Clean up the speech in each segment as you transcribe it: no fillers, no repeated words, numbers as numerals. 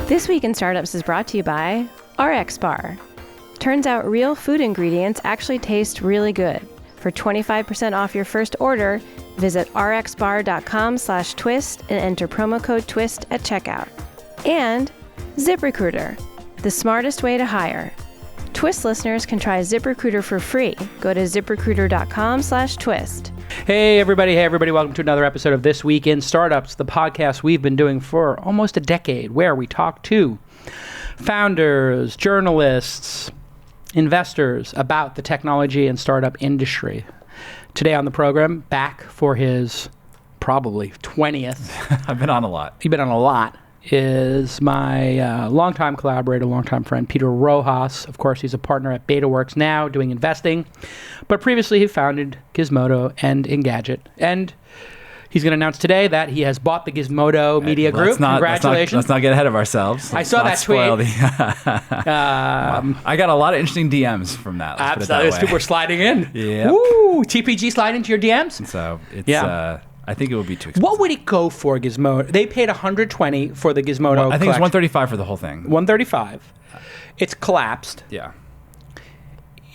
This Week in Startups is brought to you by RX Bar. Turns out real food ingredients actually taste really good. For 25% off your first order, visit rxbar.com/twist and enter promo code TWIST at checkout. And ZipRecruiter, the smartest way to hire. Twist listeners can try ZipRecruiter for free. Go to ziprecruiter.com/twist. Hey everybody, welcome to another episode of This Week in Startups, the podcast we've been doing for almost a decade, where we talk to founders, journalists, investors about the technology and startup industry. Today on the program, back for his probably 20th. I've been on a lot. You've been on a lot. Is my longtime collaborator, longtime friend, Peter Rojas. Of course, he's a partner at BetaWorks now, doing investing. But previously, he founded Gizmodo and Engadget. And he's going to announce today that he has bought the Gizmodo Media Group. Congratulations. Let's not get ahead of ourselves. I saw that tweet. I got a lot of interesting DMs from that. Absolutely. People were sliding in. Yeah. Woo! TPG slide into your DMs? So it's... I think it would be too expensive. What would it go for, Gizmodo? They paid $120 for the Gizmodo I think collection. it's $135 for the whole thing. $135. It's collapsed. Yeah.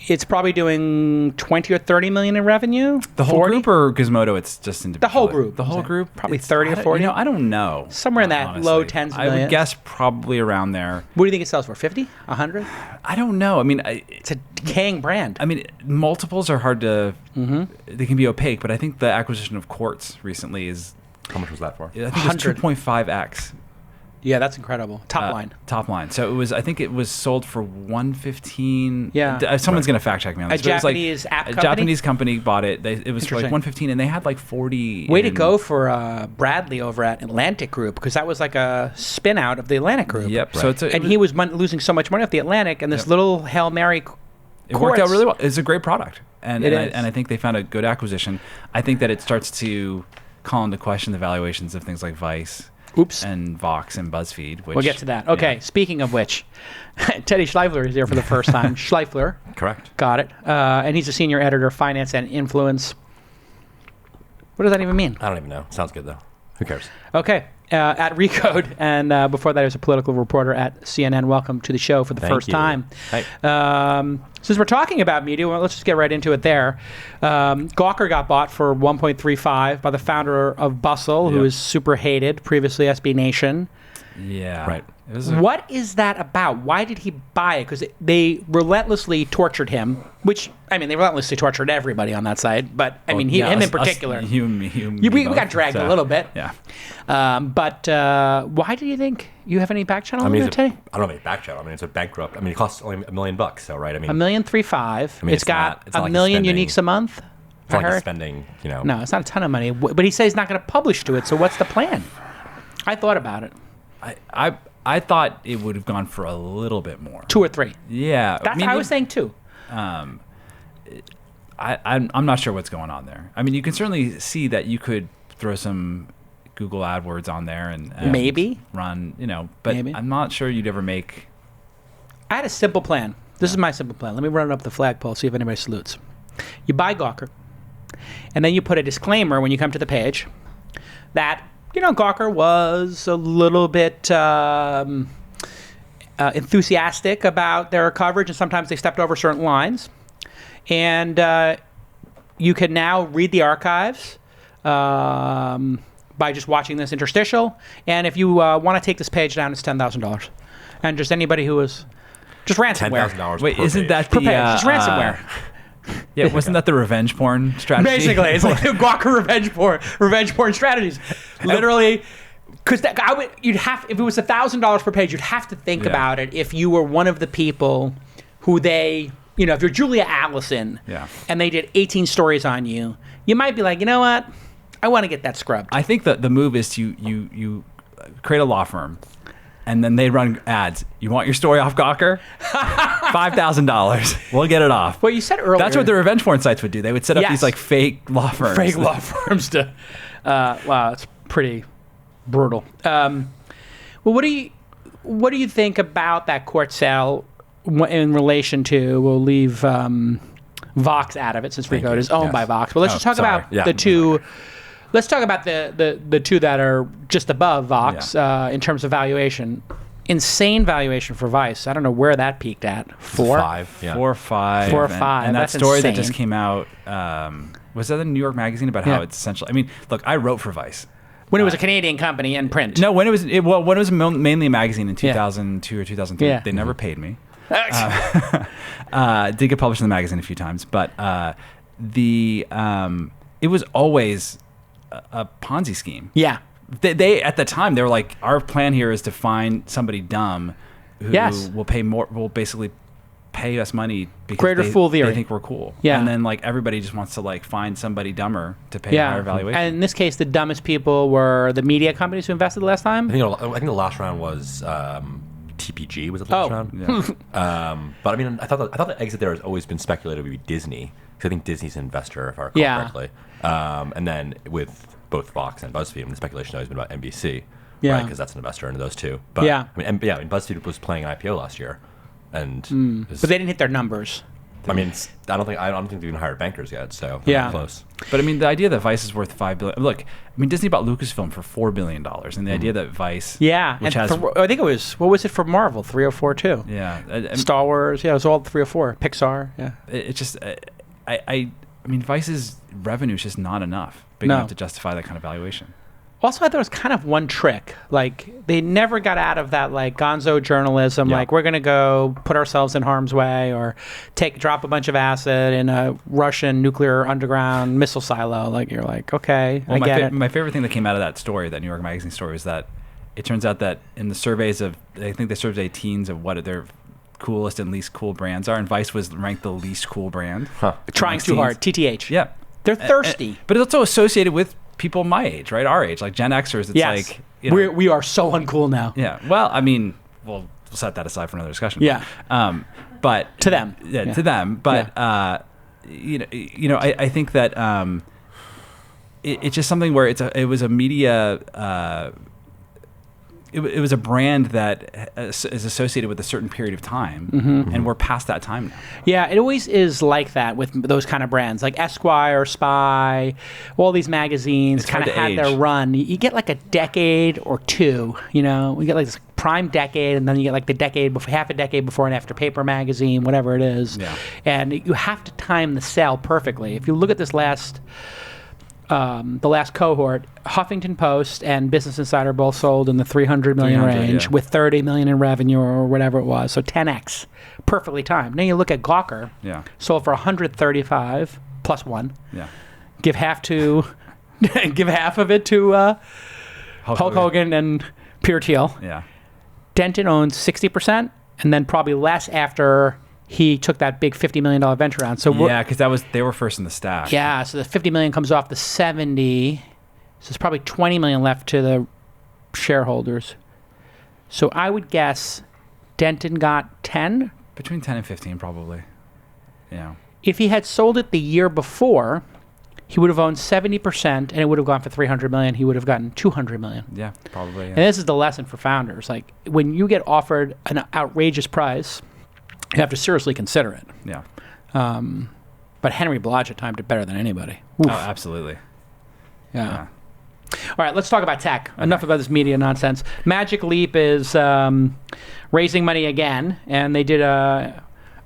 It's probably doing 20 or 30 million in revenue. The whole group or Gizmodo? It's just individual. The whole group. The whole group? Probably 30 or 40. I don't know. Somewhere in that honestly. low tens of millions. I would guess probably around there. What do you think it sells for? 50? 100? I don't know. I mean, it's a decaying brand. I mean, multiples are hard to. They can be opaque, but I think the acquisition of Quartz recently is. How much was that for? I think it was 2.5x. Yeah, that's incredible. Top line. Top line. So it was. I think it was sold for $115. Yeah. Someone's going to fact check me on this. A Japanese app company? A Japanese company bought it. It was for like $115, and they had like 40. Way to go for Bradley over at Atlantic Group, because that was like a spin out of the Atlantic Group. Yep. Right. So he was losing so much money off the Atlantic, and this little Hail Mary. It worked out really well. It's a great product, and it I think they found a good acquisition. I think that it starts to call into question the valuations of things like Vice. And Vox and BuzzFeed. We'll get to that. Okay, Speaking of which, Teddy Schleifler is here for the first time. Schleifler. Correct. Got it. And he's a senior editor of Finance and Influence. What does that even mean? I don't even know. Sounds good, though. Who cares? Okay. At Recode, and before that, he was a political reporter at CNN. Welcome to the show for the first time. Hey. Since we're talking about media, well, let's just get right into it there. Gawker got bought for $1.35 by the founder of Bustle, who is super hated, previously SB Nation. Yeah. Right. What is that about? Why did he buy it? Because they relentlessly tortured him, which, I mean, they relentlessly tortured everybody on that side, but, I mean, him in particular. We got dragged a little bit. Yeah. But why do you think? You have any back channel on there, Teddy? I don't have any back channel. I mean, it's a bankrupt. I mean, it costs only $1 million, so, right? I mean, $1,350,000. I mean, it's got not a like million uniques a month. It's not like spending, No, it's not a ton of money. But he says he's not going to publish to it, so what's the plan? I thought about it. I thought it would have gone for a little bit more. 2 or 3. Yeah. That's what I was saying too. I'm not sure what's going on there. I mean, you can certainly see that you could throw some Google AdWords on there and maybe run, but maybe. I'm not sure you'd ever make. I had a simple plan. This is my simple plan. Let me run it up the flagpole, see if anybody salutes. You buy Gawker, and then you put a disclaimer when you come to the page that Gawker was a little bit enthusiastic about their coverage, and sometimes they stepped over certain lines. And you can now read the archives by just watching this interstitial. And if you want to take this page down, it's $10,000. And just anybody who is just ransomware. $10,000. Wait, isn't that per page? Just ransomware. Yeah, wasn't that the revenge porn strategy? Basically, it's like the Gawker revenge porn strategies. Literally, because you'd have, if it was $1,000 per page, you'd have to think about it if you were one of the people who they, if you're Julia Allison, and they did 18 stories on you, you might be like, you know what, I want to get that scrubbed. I think that the move is you create a law firm. And then they run ads. You want your story off Gawker? $5,000. We'll get it off. Well, you said earlier. That's what the revenge porn sites would do. They would set up these like fake law firms. Fake law firms to. Wow, it's pretty brutal. Well, what do you think about that court sale in relation to? We'll leave Vox out of it since Recode is owned by Vox. But let's just talk about the two. Let's talk about the two that are just above Vox in terms of valuation. insane valuation for Vice. I don't know where that peaked at. 4? 5. Yeah. 4 or 5. 4 or 5. And that That's story that insane. just came out, was that in New York Magazine about how it's essentially, I mean, look, I wrote for Vice. When it was a Canadian company in print. No, when it was mainly a magazine in 2002 or 2003. Yeah. They never paid me. Did get published in the magazine a few times, but it was always a Ponzi scheme. Yeah. They at the time they were like, our plan here is to find somebody dumb who will pay more, will basically pay us money because Greater fool theory. they think we're cool. Yeah. And then like everybody just wants to like find somebody dumber to pay a higher valuation. And in this case, the dumbest people were the media companies who invested last time. I think the last round was TPG. Was it the last round? Yeah. But I mean, I thought the exit there has always been speculated to be Disney, because I think Disney's an investor, if I recall correctly. And then with both Fox and BuzzFeed, the speculation has always been about NBC, right? Because that's an investor into those two. But I mean, BuzzFeed was playing an IPO last year, and but they didn't hit their numbers. I mean, I don't think they've even hired bankers yet, so they're not close. But I mean, the idea that Vice is worth $5 billion. Look, I mean, Disney bought Lucasfilm for $4 billion, and the idea that Vice, which has, I think it was, what was it for Marvel? 3 or 4 too. Yeah, Star Wars. Yeah, it was all 3 or 4. Pixar. Yeah. It's just, I mean, Vice's revenue is just not enough, big enough to justify that kind of valuation. Also, I thought it was kind of one trick. Like, they never got out of that, like, gonzo journalism. Yeah. Like, we're going to go put ourselves in harm's way or drop a bunch of acid in a Russian nuclear underground missile silo. Like, you're like, okay, I get it. My favorite thing that came out of that story, that New York Magazine story, was that it turns out that in the surveys of, I think they surveyed teens of what their coolest and least cool brands are, and Vice was ranked the least cool brand. Trying too hard. TTH. Yeah. They're thirsty. But it's also associated with people my age, right? Our age, like Gen Xers. It's like, you know, we are so uncool now. Yeah. Well, I mean, we'll set that aside for another discussion. Yeah. But to them. Yeah, to them. But I think that it's just something where it was a media. It was a brand that is associated with a certain period of time, and we're past that time now. Yeah, it always is like that with those kind of brands, like Esquire, Spy, all these magazines kind of had their run. You get like a decade or two, you know, you get like this prime decade, and then you get like the decade before, half a decade before and after Paper Magazine, whatever it is. Yeah. And you have to time the sale perfectly. If you look at this the last cohort, Huffington Post and Business Insider both sold in the 300 million range with 30 million in revenue or whatever it was. So 10x, perfectly timed. Then you look at Gawker, sold for 135 plus 1. Yeah, give half of it to Hulk Hogan and Peter Thiel. Yeah, Denton owns 60%, and then probably less after he took that big $50 million venture round. So because they were first in the stack. Yeah, so the $50 million comes off the 70. So there's probably $20 million left to the shareholders. So I would guess Denton got 10? Between 10 and 15, probably. Yeah. If he had sold it the year before, he would have owned 70%, and it would have gone for $300 million. He would have gotten $200 million. Yeah, probably. Yeah. And this is the lesson for founders. Like, when you get offered an outrageous price, you have to seriously consider it. Yeah. But Henry Blodgett timed it better than anybody. Oof. Oh, absolutely. Yeah. All right, let's talk about tech. Okay. Enough about this media nonsense. Magic Leap is raising money again, and they did a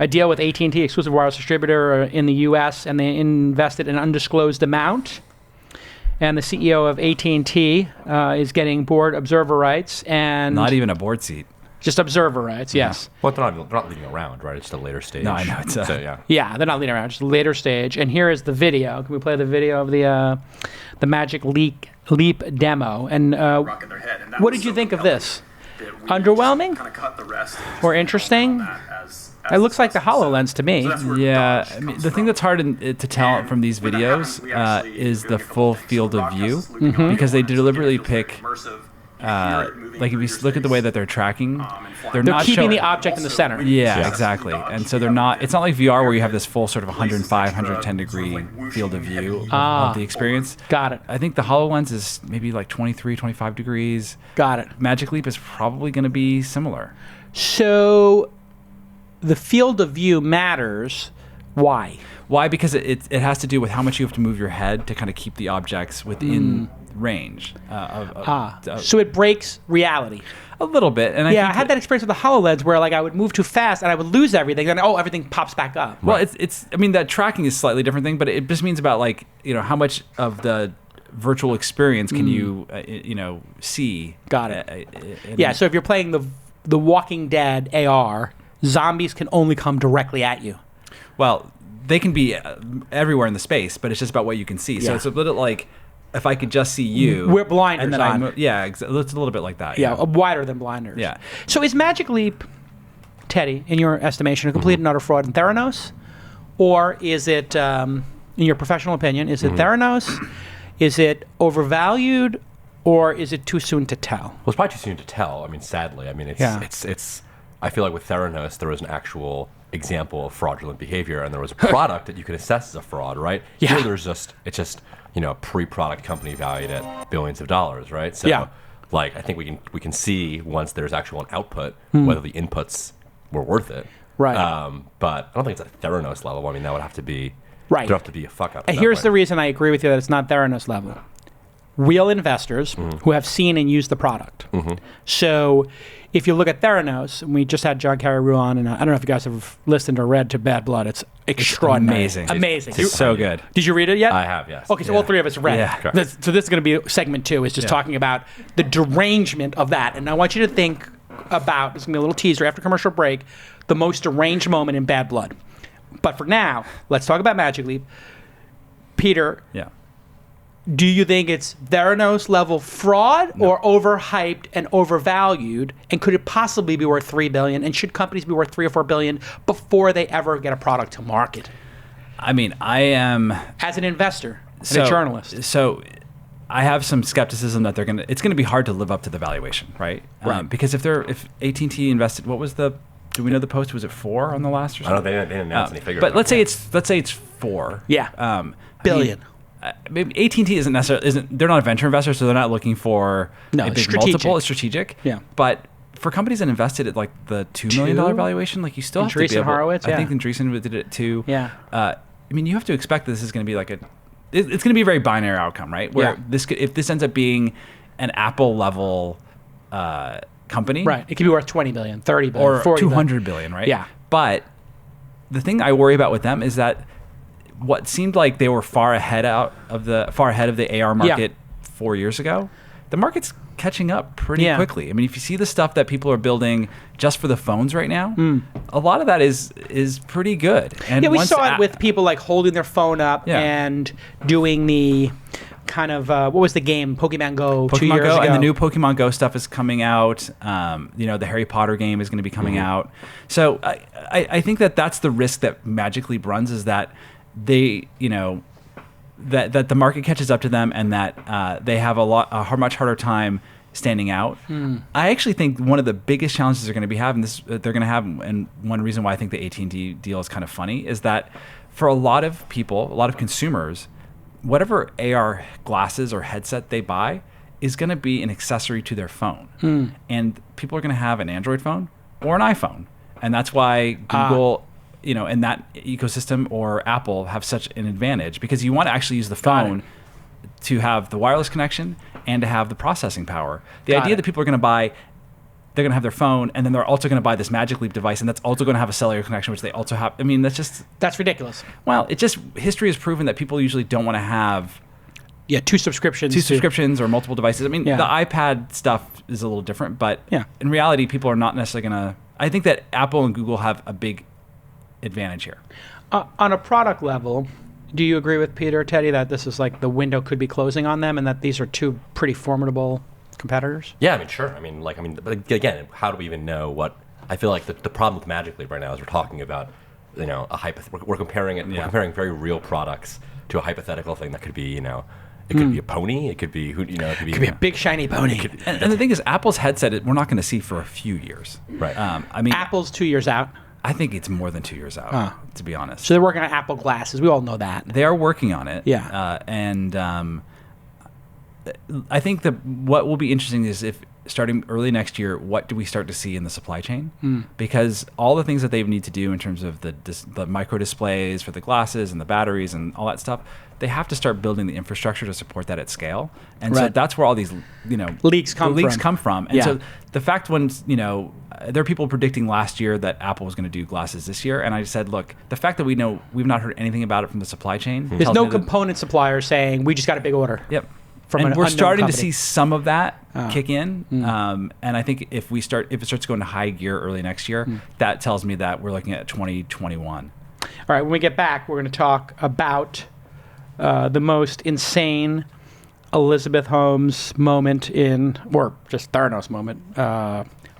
deal with AT&T, exclusive wireless distributor in the U.S., and they invested an undisclosed amount. And the CEO of AT&T is getting board observer rights. And not even a board seat. Just observer rights, yes. Well, they're not leading around, right? It's the later stage. No, I know. It's yeah, they're not leading around. Just a later stage. And here is the video. Can we play the video of the Magic Leap demo? And what did you think of this? Underwhelming? Or interesting? It looks like the HoloLens to me. Yeah, I mean, the thing that's hard to tell from these videos is the full field of view, because they deliberately pick. Like if you look at the way that they're tracking, they're not keeping the object in the center. Yeah, exactly. And so they're not. It's not like VR where you have this full sort of 105, 110 degree field of view of the experience. Got it. I think the HoloLens is maybe like 23, 25 degrees. Got it. Magic Leap is probably going to be similar. So the field of view matters. Why? Why? Because it has to do with how much you have to move your head to kind of keep the objects within range. So it breaks reality. A little bit. And I had that experience with the HoloLens where like I would move too fast and I would lose everything. Then everything pops back up. Well, it's. I mean, that tracking is a slightly different thing, but it just means about like how much of the virtual experience can you see. Got it. So if you're playing the Walking Dead AR, zombies can only come directly at you. Well, they can be everywhere in the space, but it's just about what you can see. So it's a little like if I could just see you. We're blinders and then on. it's a little bit like that. Yeah, wider than blinders. Yeah. So is Magic Leap, Teddy, in your estimation, a complete and utter fraud in Theranos? Or is it, in your professional opinion, is it Theranos? Is it overvalued? Or is it too soon to tell? Well, it's probably too soon to tell. I mean, sadly. I mean, it's I feel like with Theranos, there was an actual example of fraudulent behavior, and there was a product that you could assess as a fraud, right? Yeah. Here, it's just a pre-product company valued at billions of dollars, right? So, like, I think we can see once there's actual an output whether the inputs were worth it, right? But I don't think it's at Theranos level. I mean, that would have to be right. There'd have to be a fuck up. Here's the reason I agree with you that it's not Theranos level. Real investors who have seen and used the product. So if you look at Theranos, and we just had John Carreyrou on, and I don't know if you guys have listened or read To Bad Blood. It's extraordinary. Amazing. Amazing. It's so good. Did you read it yet? I have, yes. Okay, so all three of us have read Yeah. it. So this is going to be segment 2, is just talking about the derangement of that. And I want you to think about, it's going to be a little teaser after commercial break, the most deranged moment in Bad Blood. But for now, let's talk about Magic Leap. Peter, do you think it's Theranos level fraud or overhyped and overvalued? And could it possibly be worth $3 billion? And should companies be worth $3 or $4 billion before they ever get a product to market? I mean, I am as an investor and a journalist. So I have some skepticism that it's gonna be hard to live up to the valuation, right? Because if AT&T invested, what was do we know the post? Was it 4 on the last? Or something? I don't know. They didn't announce any figures. But let's say it's 4. Yeah. Billion. Maybe AT&T they're not a venture investor, so they're not looking for a big multiple. It's strategic. Yeah. But for companies that invested at like the $2 million valuation, like you still have to be able. Horowitz, I think Andreessen did it too. Yeah. I mean, you have to expect that this is going to be like it's going to be a very binary outcome, right? Where if this ends up being an Apple level company, right? It could be worth $20 billion, $30 billion, or $200 billion, right? Yeah. But the thing I worry about with them is that what seemed like they were far ahead of the AR market 4 years ago, the market's catching up pretty quickly. I mean, if you see the stuff that people are building just for the phones right now, a lot of that is pretty good. And we saw it with people like holding their phone up and doing the kind of what was the game Pokemon Go 2 years ago, and the new Pokemon Go stuff is coming out. The Harry Potter game is going to be coming out. So I think that's the risk that Magic Leap runs, is that they, that the market catches up to them, and that they have a much harder time standing out. I actually think one of the biggest challenges they're going to have, and one reason why I think the AT&T deal is kind of funny, is that for a lot of people, a lot of consumers, whatever AR glasses or headset they buy is going to be an accessory to their phone. And people are going to have an Android phone or an iPhone. And that's why Google, and that ecosystem, or Apple have such an advantage, because you want to actually use the phone to have the wireless connection and to have the processing power. The idea that people are going to buy, they're going to have their phone, and then they're also going to buy this Magic Leap device, and that's also going to have a cellular connection, which they also have. I mean, that's ridiculous. Well, history has proven that people usually don't want to have two subscriptions or multiple devices. I mean, the iPad stuff is a little different, but in reality, people are not necessarily going to. I think that Apple and Google have a big advantage here. On a product level, do you agree with Peter, Teddy, that this is like the window could be closing on them, and that these are two pretty formidable competitors? Yeah, I mean, sure. But again, how do we even know what? I feel like the problem with Magic Leap right now is we're talking about, we're comparing it. We're comparing very real products to a hypothetical thing that could be, it could be a pony. It could be it could be a big shiny pony. And the thing is, Apple's headset, we're not going to see for a few years. Right. Apple's 2 years out. I think it's more than 2 years out, to be honest. So they're working on Apple glasses. We all know that. They are working on it. Yeah. And I think what will be interesting is starting early next year, what do we start to see in the supply chain? Because all the things that they need to do in terms of the micro displays for the glasses and the batteries and all that stuff, they have to start building the infrastructure to support that at scale. And so that's where all these, leaks come from. And so the fact when, there are people predicting last year that Apple was going to do glasses this year. And I said, look, the fact that we know we've not heard anything about it from the supply chain. There's no component supplier saying we just got a big order. Yep. And we're starting company. to see some of that kick in. And I think if it starts going to high gear early next year, that tells me that we're looking at 2021. All right, when we get back, we're going to talk about the most insane Elizabeth Holmes moment or just Theranos moment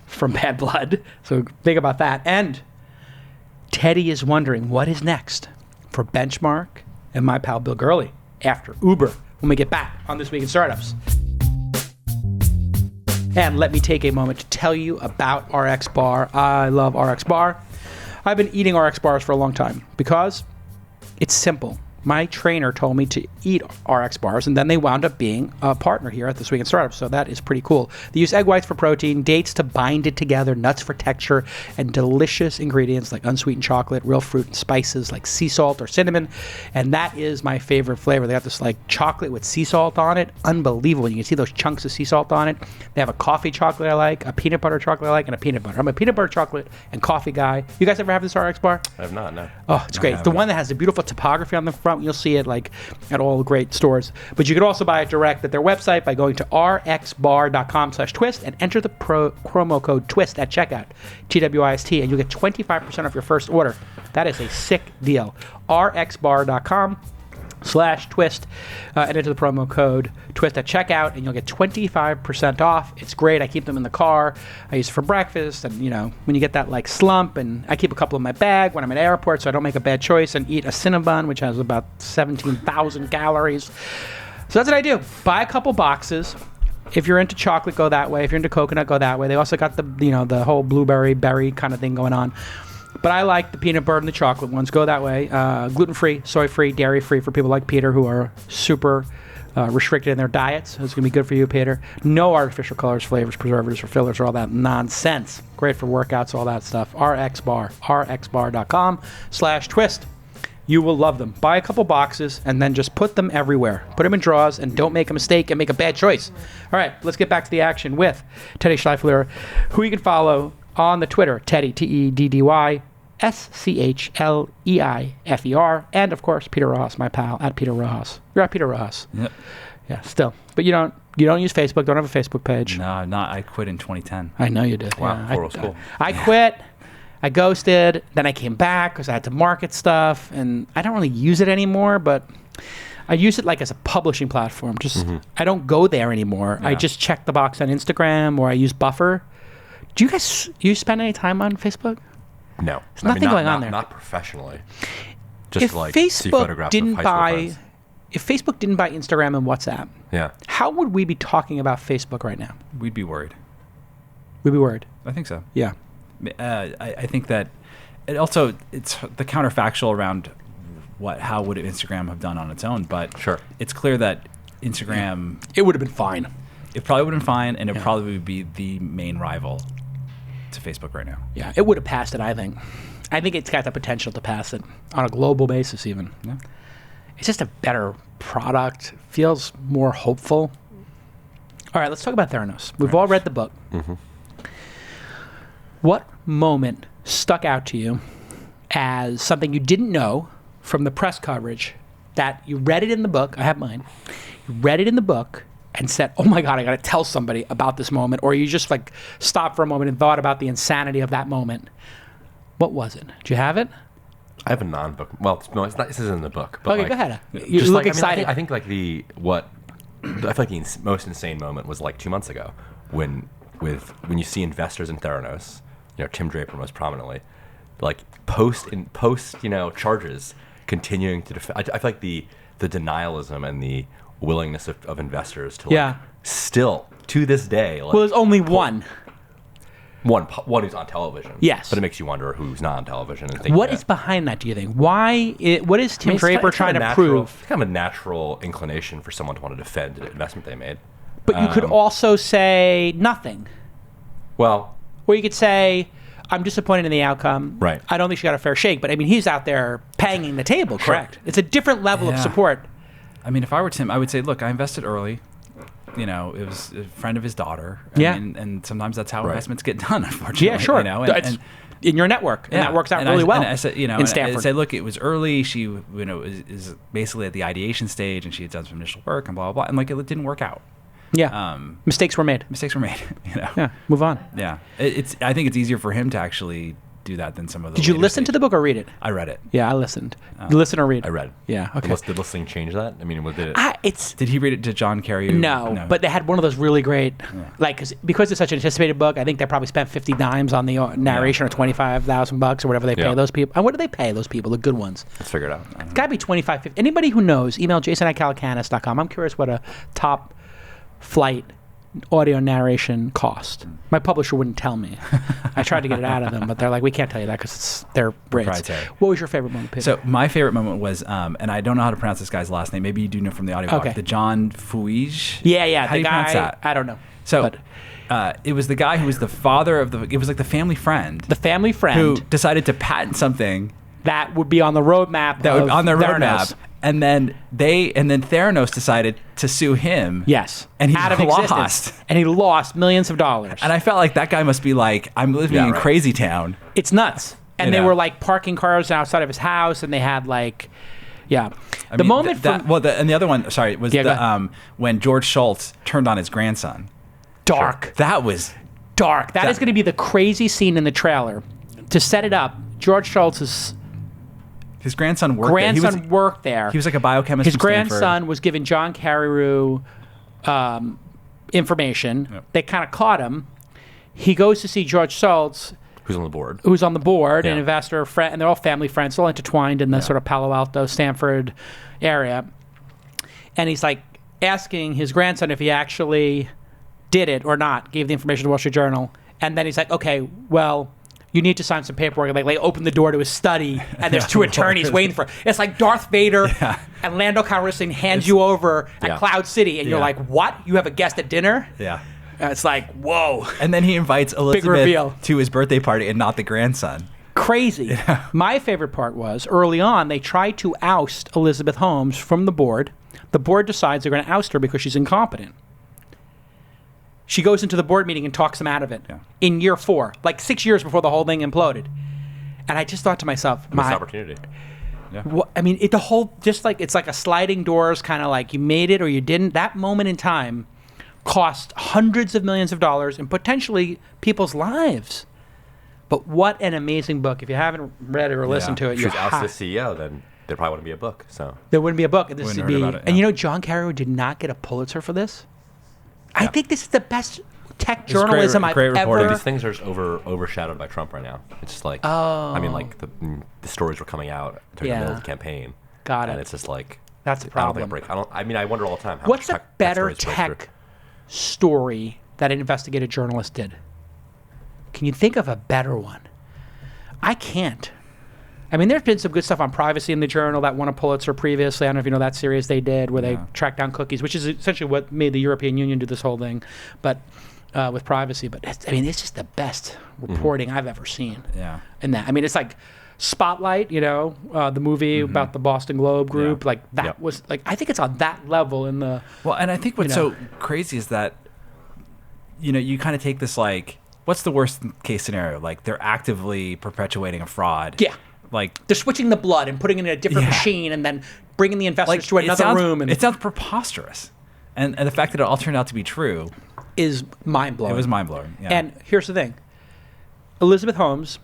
from Bad Blood. So think about that. And Teddy is wondering what is next for Benchmark and my pal Bill Gurley after Uber. When we get back on This Week in Startups. And let me take a moment to tell you about RX Bar. I love RX Bar. I've been eating RX Bars for a long time because it's simple. My trainer told me to eat RX Bars, and then they wound up being a partner here at This Week in Startups, so that is pretty cool. They use egg whites for protein, dates to bind it together, nuts for texture, and delicious ingredients like unsweetened chocolate, real fruit, and spices like sea salt or cinnamon, and that is my favorite flavor. They have this like chocolate with sea salt on it. Unbelievable. You can see those chunks of sea salt on it. They have a coffee chocolate I like, a peanut butter chocolate I like, and a peanut butter. I'm a peanut butter chocolate and coffee guy. You guys ever have this RX Bar? I have not, no. Oh, it's great. It's the one that has the beautiful topography on the front. You'll see it like at all the great stores. But you can also buy it direct at their website by going to rxbar.com/twist and enter the promo code TWIST at checkout, TWIST, and you'll get 25% off your first order. That is a sick deal. rxbar.com/twist and enter the promo code TWIST at checkout, and you'll get 25% off. It's great. I keep them in the car. I use it for breakfast, and when you get that like slump, and I keep a couple in my bag when I'm at airport so I don't make a bad choice and eat a Cinnabon, which has about 17,000 calories. So that's what I do. Buy a couple boxes. If you're into chocolate, go that way. If you're into coconut, go that way. They also got the whole blueberry berry kind of thing going on. But I like the peanut butter and the chocolate ones. Go that way. Gluten-free, soy-free, dairy-free for people like Peter who are super restricted in their diets. It's going to be good for you, Peter. No artificial colors, flavors, preservatives, or fillers, or all that nonsense. Great for workouts, all that stuff. RX Bar, rxbar.com/twist. You will love them. Buy a couple boxes and then just put them everywhere. Put them in drawers and don't make a mistake and make a bad choice. All right, let's get back to the action with Teddy Schleifer, who you can follow on the Twitter, Teddy, TEDDY, SCHLEIFER, and of course Peter Rojas, my pal, at Peter Rojas. You're at Peter Rojas. Yep. Yeah, still. But you don't use Facebook, don't have a Facebook page. No, not. I quit in 2010. I know you did. Wow, yeah, before it was cool. I quit. I ghosted. Then I came back because I had to market stuff, and I don't really use it anymore, but I use it like as a publishing platform. Just I don't go there anymore. Yeah. I just check the box on Instagram, or I use Buffer. Do you guys spend any time on Facebook? No. There's nothing going on there. Not professionally. Just If like see photographs of high school friends. If Facebook didn't buy Instagram and WhatsApp, Yeah. how would we be talking about Facebook right now? We'd be worried. We'd be worried. I think so. Yeah. I think that it's the counterfactual around how would Instagram have done on its own, but Sure. it's clear that Instagram, It would have been fine. it probably would have been fine, and it probably would be the main rival to Facebook right now. Yeah, it would have passed it, I think. I think it's got the potential to pass it on a global basis even. Yeah. It's just a better product. Feels more hopeful. All right, let's talk about Theranos. We've all read the book. What moment stuck out to you as something you didn't know from the press coverage that you read it in the book? I have mine. You read it in the book and said, oh my God, I got to tell somebody about this moment. Or you just like stopped for a moment and thought about the insanity of that moment. What was it? Do you have it? I have a non-book. Well, no, it's not. This isn't in the book. But Okay, like, go ahead. You just look like, excited. I think like I feel like the most insane moment was like 2 months ago when you see investors in Theranos, Tim Draper most prominently, like post charges continuing to defend. I feel like the denialism and the willingness of investors to still to this day. Like, well, there's only one. One who's on television. Yes. But it makes you wonder who's not on television. And think What is behind that, do you think? What is Tim Draper trying to prove? It's kind of a natural inclination for someone to want to defend an investment they made. But you could also say nothing. Well, Or you could say, I'm disappointed in the outcome. Right. I don't think she got a fair shake. But, I mean, he's out there banging the table, correct? It's a different level of support. I mean, if I were Tim, I would say, look, I invested early. It was a friend of his daughter. Yeah. And sometimes that's how investments get done, unfortunately. Yeah, sure. And in your network. And that works out really well. And I said, in Stanford. I said, look, it was early. She, is basically at the ideation stage, and she had done some initial work and blah, blah, blah. And, it didn't work out. Yeah. Mistakes were made. Yeah, move on. Yeah. I think it's easier for him to actually do that than some of the Did you listen to the book or read it? I read it. Yeah, I listened. Listen or read? I read. Yeah, okay. Did listening change that? I mean, what did it? Did he read it to John Kerry? No, but they had one of those really great, because it's such an anticipated book, I think they probably spent 50 dimes on the narration or $25,000 or whatever they pay those people. And what do they pay those people, the good ones? Let's figure it out. It's got to be 25, 50. Anybody who knows, email jason@calacanis.com. I'm curious what a top flight audio narration cost. My publisher wouldn't tell me. I tried to get it out of them, but they're like, we can't tell you that because it's their rates. Proprietary. What was your favorite moment, Peter? So my favorite moment was, and I don't know how to pronounce this guy's last name. Maybe you do know from the audio book. The John Fuige. Yeah. How do you pronounce that? I don't know. So it was the guy who was the father of it was like the family friend. The family friend. Who decided to patent something. That would be on the roadmap. That would on their Theranos. roadmap. And then Theranos decided to sue him. Yes. And he out of lost. Existence. And he lost millions of dollars. And I felt like that guy must be like, I'm living in crazy town. It's nuts. And they were parking cars outside of his house, and they had the moment and the other one, sorry, was when George Shultz turned on his grandson. Dark. Sure. That was dark. That is going to be the crazy scene in the trailer. To set it up, George Shultz's his grandson worked worked there. He was like a biochemist. His grandson was giving John Carreyrou information. Yep. They kind of caught him. He goes to see George Shultz, who's on the board, an investor, friend, and they're all family friends, all intertwined in the sort of Palo Alto, Stanford area. And he's asking his grandson if he actually did it or not, gave the information to the Wall Street Journal. And then he's like, okay, well, you need to sign some paperwork. They open the door to his study, and there's two attorneys waiting for it. It's like Darth Vader and Lando Calrissian hands you over at Cloud City, and you're like, what? You have a guest at dinner? Yeah. It's like, whoa. And then he invites Elizabeth to his birthday party and not the grandson. Crazy. Yeah. My favorite part was, early on, they tried to oust Elizabeth Holmes from the board. The board decides they're going to oust her because she's incompetent. She goes into the board meeting and talks them out of it in year 4, 6 years before the whole thing imploded. And I just thought to myself, missed opportunity. Yeah. I mean, it's like a sliding doors, kind of you made it or you didn't. That moment in time cost hundreds of millions of dollars and potentially people's lives. But what an amazing book. If you haven't read it or listened to it, if she's ousted as CEO, then there probably wouldn't be a book. So there wouldn't be a book. This would be, and John Carreyrou did not get a Pulitzer for this. I think this is the best tech journalism I've ever. These things are just overshadowed by Trump right now. It's just I mean, the stories were coming out during the middle of the campaign. Got it. And it's just that's a problem. I wonder all the time. What's a better tech story that an investigative journalist did? Can you think of a better one? I can't. I mean, there's been some good stuff on privacy in the Journal that won a Pulitzer previously. I don't know if you know that series they did where they tracked down cookies, which is essentially what made the European Union do this whole thing, but with privacy. But it's just the best reporting I've ever seen. Yeah. In that, I mean, it's like Spotlight, the movie about the Boston Globe group. Was I think it's on that level in the. Well, and I think what's so crazy is that, you kind of take this what's the worst case scenario? They're actively perpetuating a fraud. Yeah. They're switching the blood and putting it in a different machine and then bringing the investors to another room. And it sounds preposterous. And the fact that it all turned out to be true is mind-blowing. It was mind-blowing, yeah. And here's the thing. Elizabeth Holmes,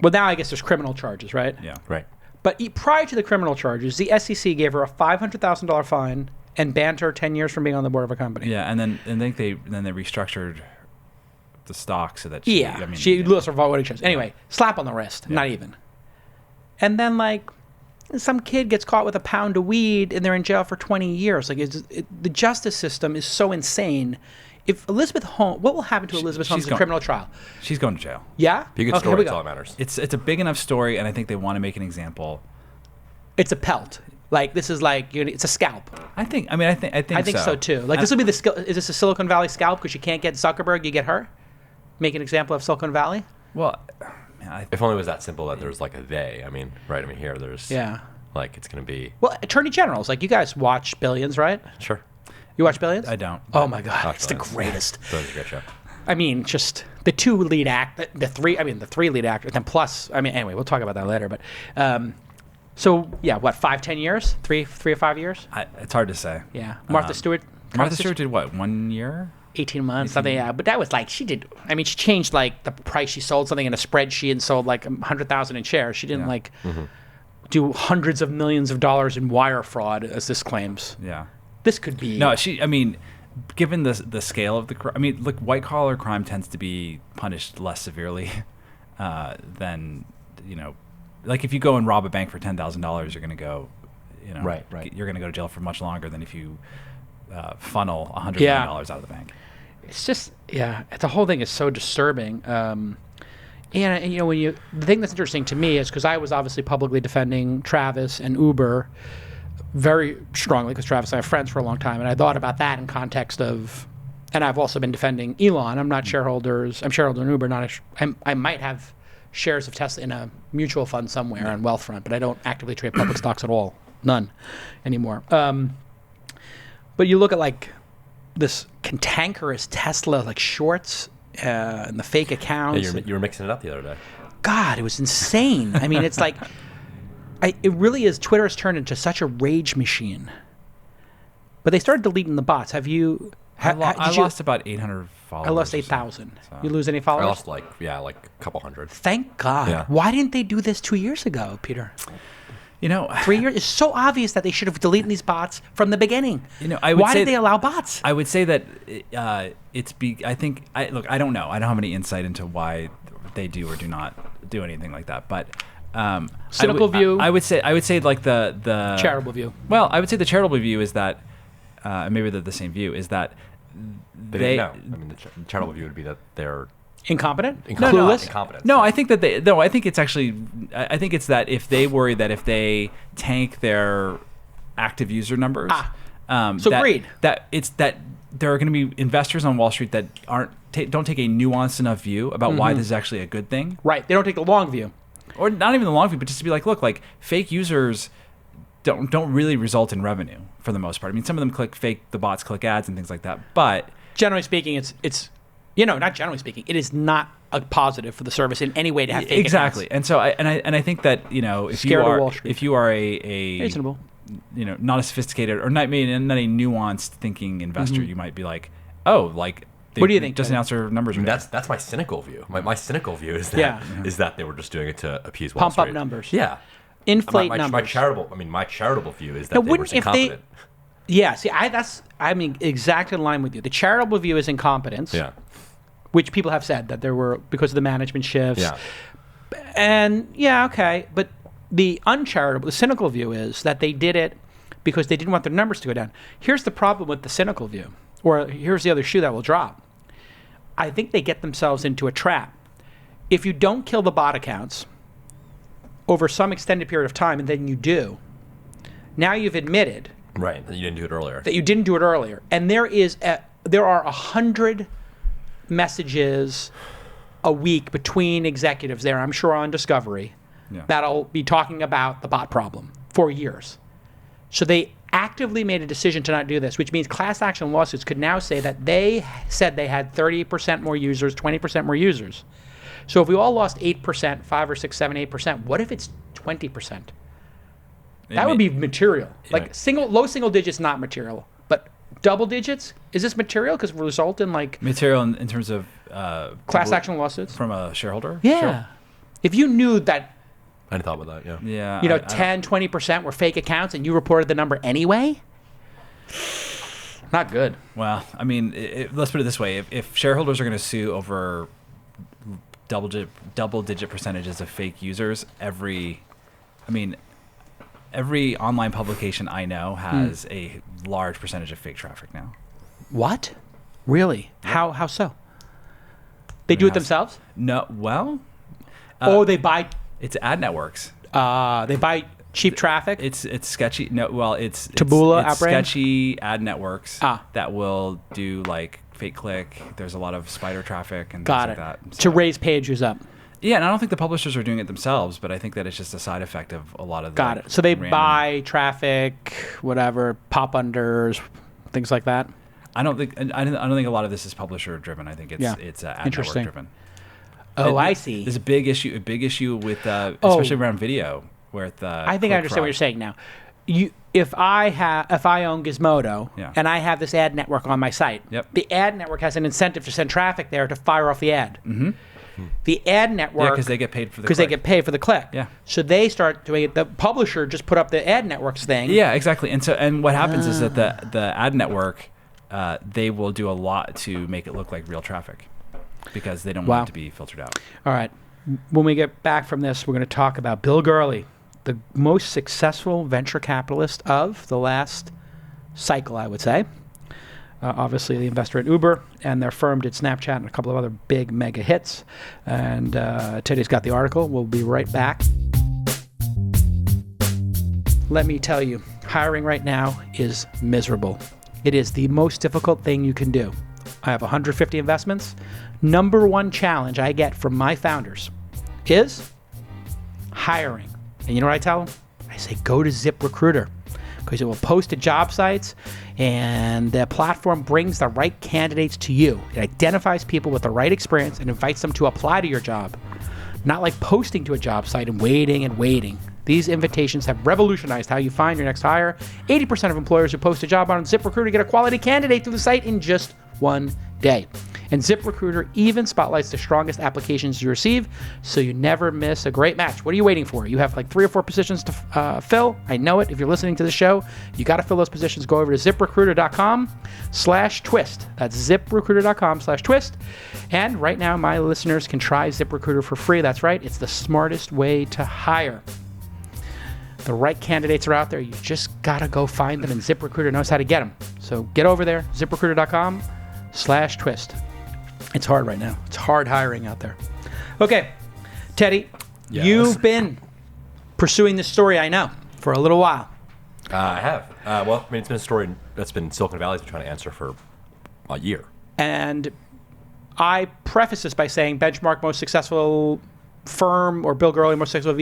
well, now I guess there's criminal charges, right? Yeah. Right. But prior to the criminal charges, the SEC gave her a $500,000 fine and banned her 10 years from being on the board of a company. Yeah, and then they restructured the stock so that she lost her voting shares. Anyway, slap on the wrist, not even. And then, some kid gets caught with a pound of weed and they're in jail for 20 years. The justice system is so insane. If Elizabeth Holmes, what will happen to Elizabeth Holmes in a criminal trial? She's going to jail. Yeah? Be a good story, that's all that matters. It's a big enough story, and I think they want to make an example. It's a pelt. Like this is like it's a scalp. I think so too. Like this will be is this a Silicon Valley scalp because you can't get Zuckerberg, you get her? Make an example of Silicon Valley. Well, man, if only it was that simple that there's like a they. I mean, right? I mean, here there's like it's gonna be attorney generals. Like you guys watch Billions, right? Sure. You watch Billions? I don't. Oh my god, it's the greatest. That's a great show. I mean, just the two lead the three lead actors, and plus, I mean, anyway, we'll talk about that later. But, so yeah, what 5-10 years, 3 or 5 years? It's hard to say. Yeah, Martha Stewart. Martha Stewart did what? 1 year? 18 months, something. Yeah, but that was like she changed like the price. She sold something in a spreadsheet and sold like 100,000 in shares. She didn't do hundreds of millions of dollars in wire fraud, as this claims. Yeah, this could be. No, I mean, given the scale of the crime, I mean, look, white collar crime tends to be punished less severely than like if you go and rob a bank for $10,000, you're going to go, right. You're going to go to jail for much longer than if you funnel $100 million out of the bank. It's just the whole thing is so disturbing. And when the thing that's interesting to me is because I was obviously publicly defending Travis and Uber very strongly because Travis and I have friends for a long time, and I thought about that in context of, and I've also been defending Elon. I'm not shareholders. I'm shareholder in Uber. I might have shares of Tesla in a mutual fund somewhere on Wealthfront, but I don't actively trade public stocks at all. None anymore. But you look at like this cantankerous Tesla like shorts and the fake accounts. Yeah, you were mixing it up the other day. God, it was insane. I mean, it's like, it really is. Twitter has turned into such a rage machine. But they started deleting the bots. Have you? I lost about 800 followers. I lost 8,000. So. You lose any followers? I lost like a couple hundred. Thank God. Yeah. Why didn't they do this 2 years ago, Peter? 3 years. It's so obvious that they should have deleted these bots from the beginning. Why did they allow bots? I would say that I don't know. I don't have any insight into why they do or do not do anything like that. But cynical view. I would say like the charitable view. Well, I would say the charitable view is that maybe they're the same view. Is that they? No, I mean the charitable view would be that they're incompetent, clueless. Incompetent. No, I think that they. No, I think it's actually. I think it's that if they worry that if they tank their active user numbers, greed. That it's that there are going to be investors on Wall Street that don't take a nuanced enough view about why this is actually a good thing. Right. They don't take the long view, or not even the long view, but just to be like, look, like fake users don't really result in revenue for the most part. I mean, some of them the bots click ads and things like that, but generally speaking, it's. Not generally speaking, it is not a positive for the service in any way to have fake exactly. accounts. And so I think that if you are a reasonable, not a sophisticated or not a nuanced thinking investor, you might be like, oh, like what do you think? Just announce their numbers. I mean, that's my cynical view. My cynical view is that they were just doing it to appease Wall Street. Pump up numbers. Yeah. Inflate numbers. My charitable view is that they were incompetent. Yeah. See, I'm exactly in line with you. The charitable view is incompetence. Yeah. Which people have said that there were because of the management shifts. Yeah. And okay. But the cynical view is that they did it because they didn't want their numbers to go down. Here's the problem with the cynical view, or here's the other shoe that will drop. I think they get themselves into a trap. If you don't kill the bot accounts over some extended period of time, and then you do, now you've admitted right that you didn't do it earlier. And there are 100 messages a week between executives there, I'm sure on Discovery, that'll be talking about the bot problem for years. So they actively made a decision to not do this, which means class action lawsuits could now say that they said they had 30% more users, 20% more users. So if we all lost 8%, 5 or 6, 7, 8%, what if it's 20%? That would be material. Like low single digits, not material. But double digits, is this material? Because it will result in like material in terms of class action lawsuits from a shareholder. Yeah, sure. If you knew that, I hadn't thought about that. Yeah. 10-20% were fake accounts, and you reported the number anyway. Not good. Well, I mean, let's put it this way: if shareholders are going to sue over double-digit percentages of fake users, every online publication I know has a large percentage of fake traffic now. What? Really? Yep. How so? They do it themselves? No. Well. They buy. It's ad networks. They buy Cheap traffic? It's sketchy. No, well, it's Taboola, it's Outbrain? sketchy ad networks Ah. that will do like fake click. There's a lot of spider traffic and Got things it. like that. To raise page views up. Yeah, and I don't think the publishers are doing it themselves, but I think that it's just a side effect of a lot of. Got like, it. So they random- buy traffic, whatever, pop unders, things like that. I don't think a lot of this is publisher driven. I think it's Yeah. it's ad network Interesting. driven. Oh, And I see. There's a big issue with especially around video where the. I think I understand what you're saying now. If I own Gizmodo Yeah. and I have this ad network on my site, Yep. the ad network has an incentive to send traffic there to fire off the ad. Mm-hmm. The ad network, Yeah, because they get paid for the. because they click. get paid for the click. Yeah. So they start doing it. The publisher just put up the ad networks thing. Yeah, exactly. And what happens is that the ad network, they will do a lot to make it look like real traffic, because they don't Wow. want it to be filtered out. All right. When we get back from this, we're going to talk about Bill Gurley, the most successful venture capitalist of the last cycle, I would say. Obviously, the investor at Uber, and their firm did Snapchat and a couple of other big mega hits. And Teddy's got the article. We'll be right back. Let me tell you, hiring right now is miserable. It is the most difficult thing you can do. I have 150 investments. Number one challenge I get from my founders is hiring. And you know what I tell them? I say, go to ZipRecruiter, because it will post to job sites, and the platform brings the right candidates to you. It identifies people with the right experience and invites them to apply to your job. Not like posting to a job site and waiting and waiting. These invitations have revolutionized how you find your next hire. 80% of employers who post a job on ZipRecruiter get a quality candidate through the site in just one day. And ZipRecruiter even spotlights the strongest applications you receive, so you never miss a great match. What are you waiting for? You have like 3 or 4 positions to fill. I know it. If you're listening to the show, you got to fill those positions. Go over to ZipRecruiter.com/twist. That's ZipRecruiter.com/twist. And right now, my listeners can try ZipRecruiter for free. That's right. It's the smartest way to hire. The right candidates are out there. You just got to go find them, and ZipRecruiter knows how to get them. So get over there, ZipRecruiter.com/twist. It's hard right now. It's hard hiring out there. Okay, Teddy, Yes. you've been pursuing this story, I know, for a little while. I have. Well, I mean, it's been a story that's been Silicon Valley's been trying to answer for a year. And I preface this by saying Benchmark most successful firm, or Bill Gurley most successful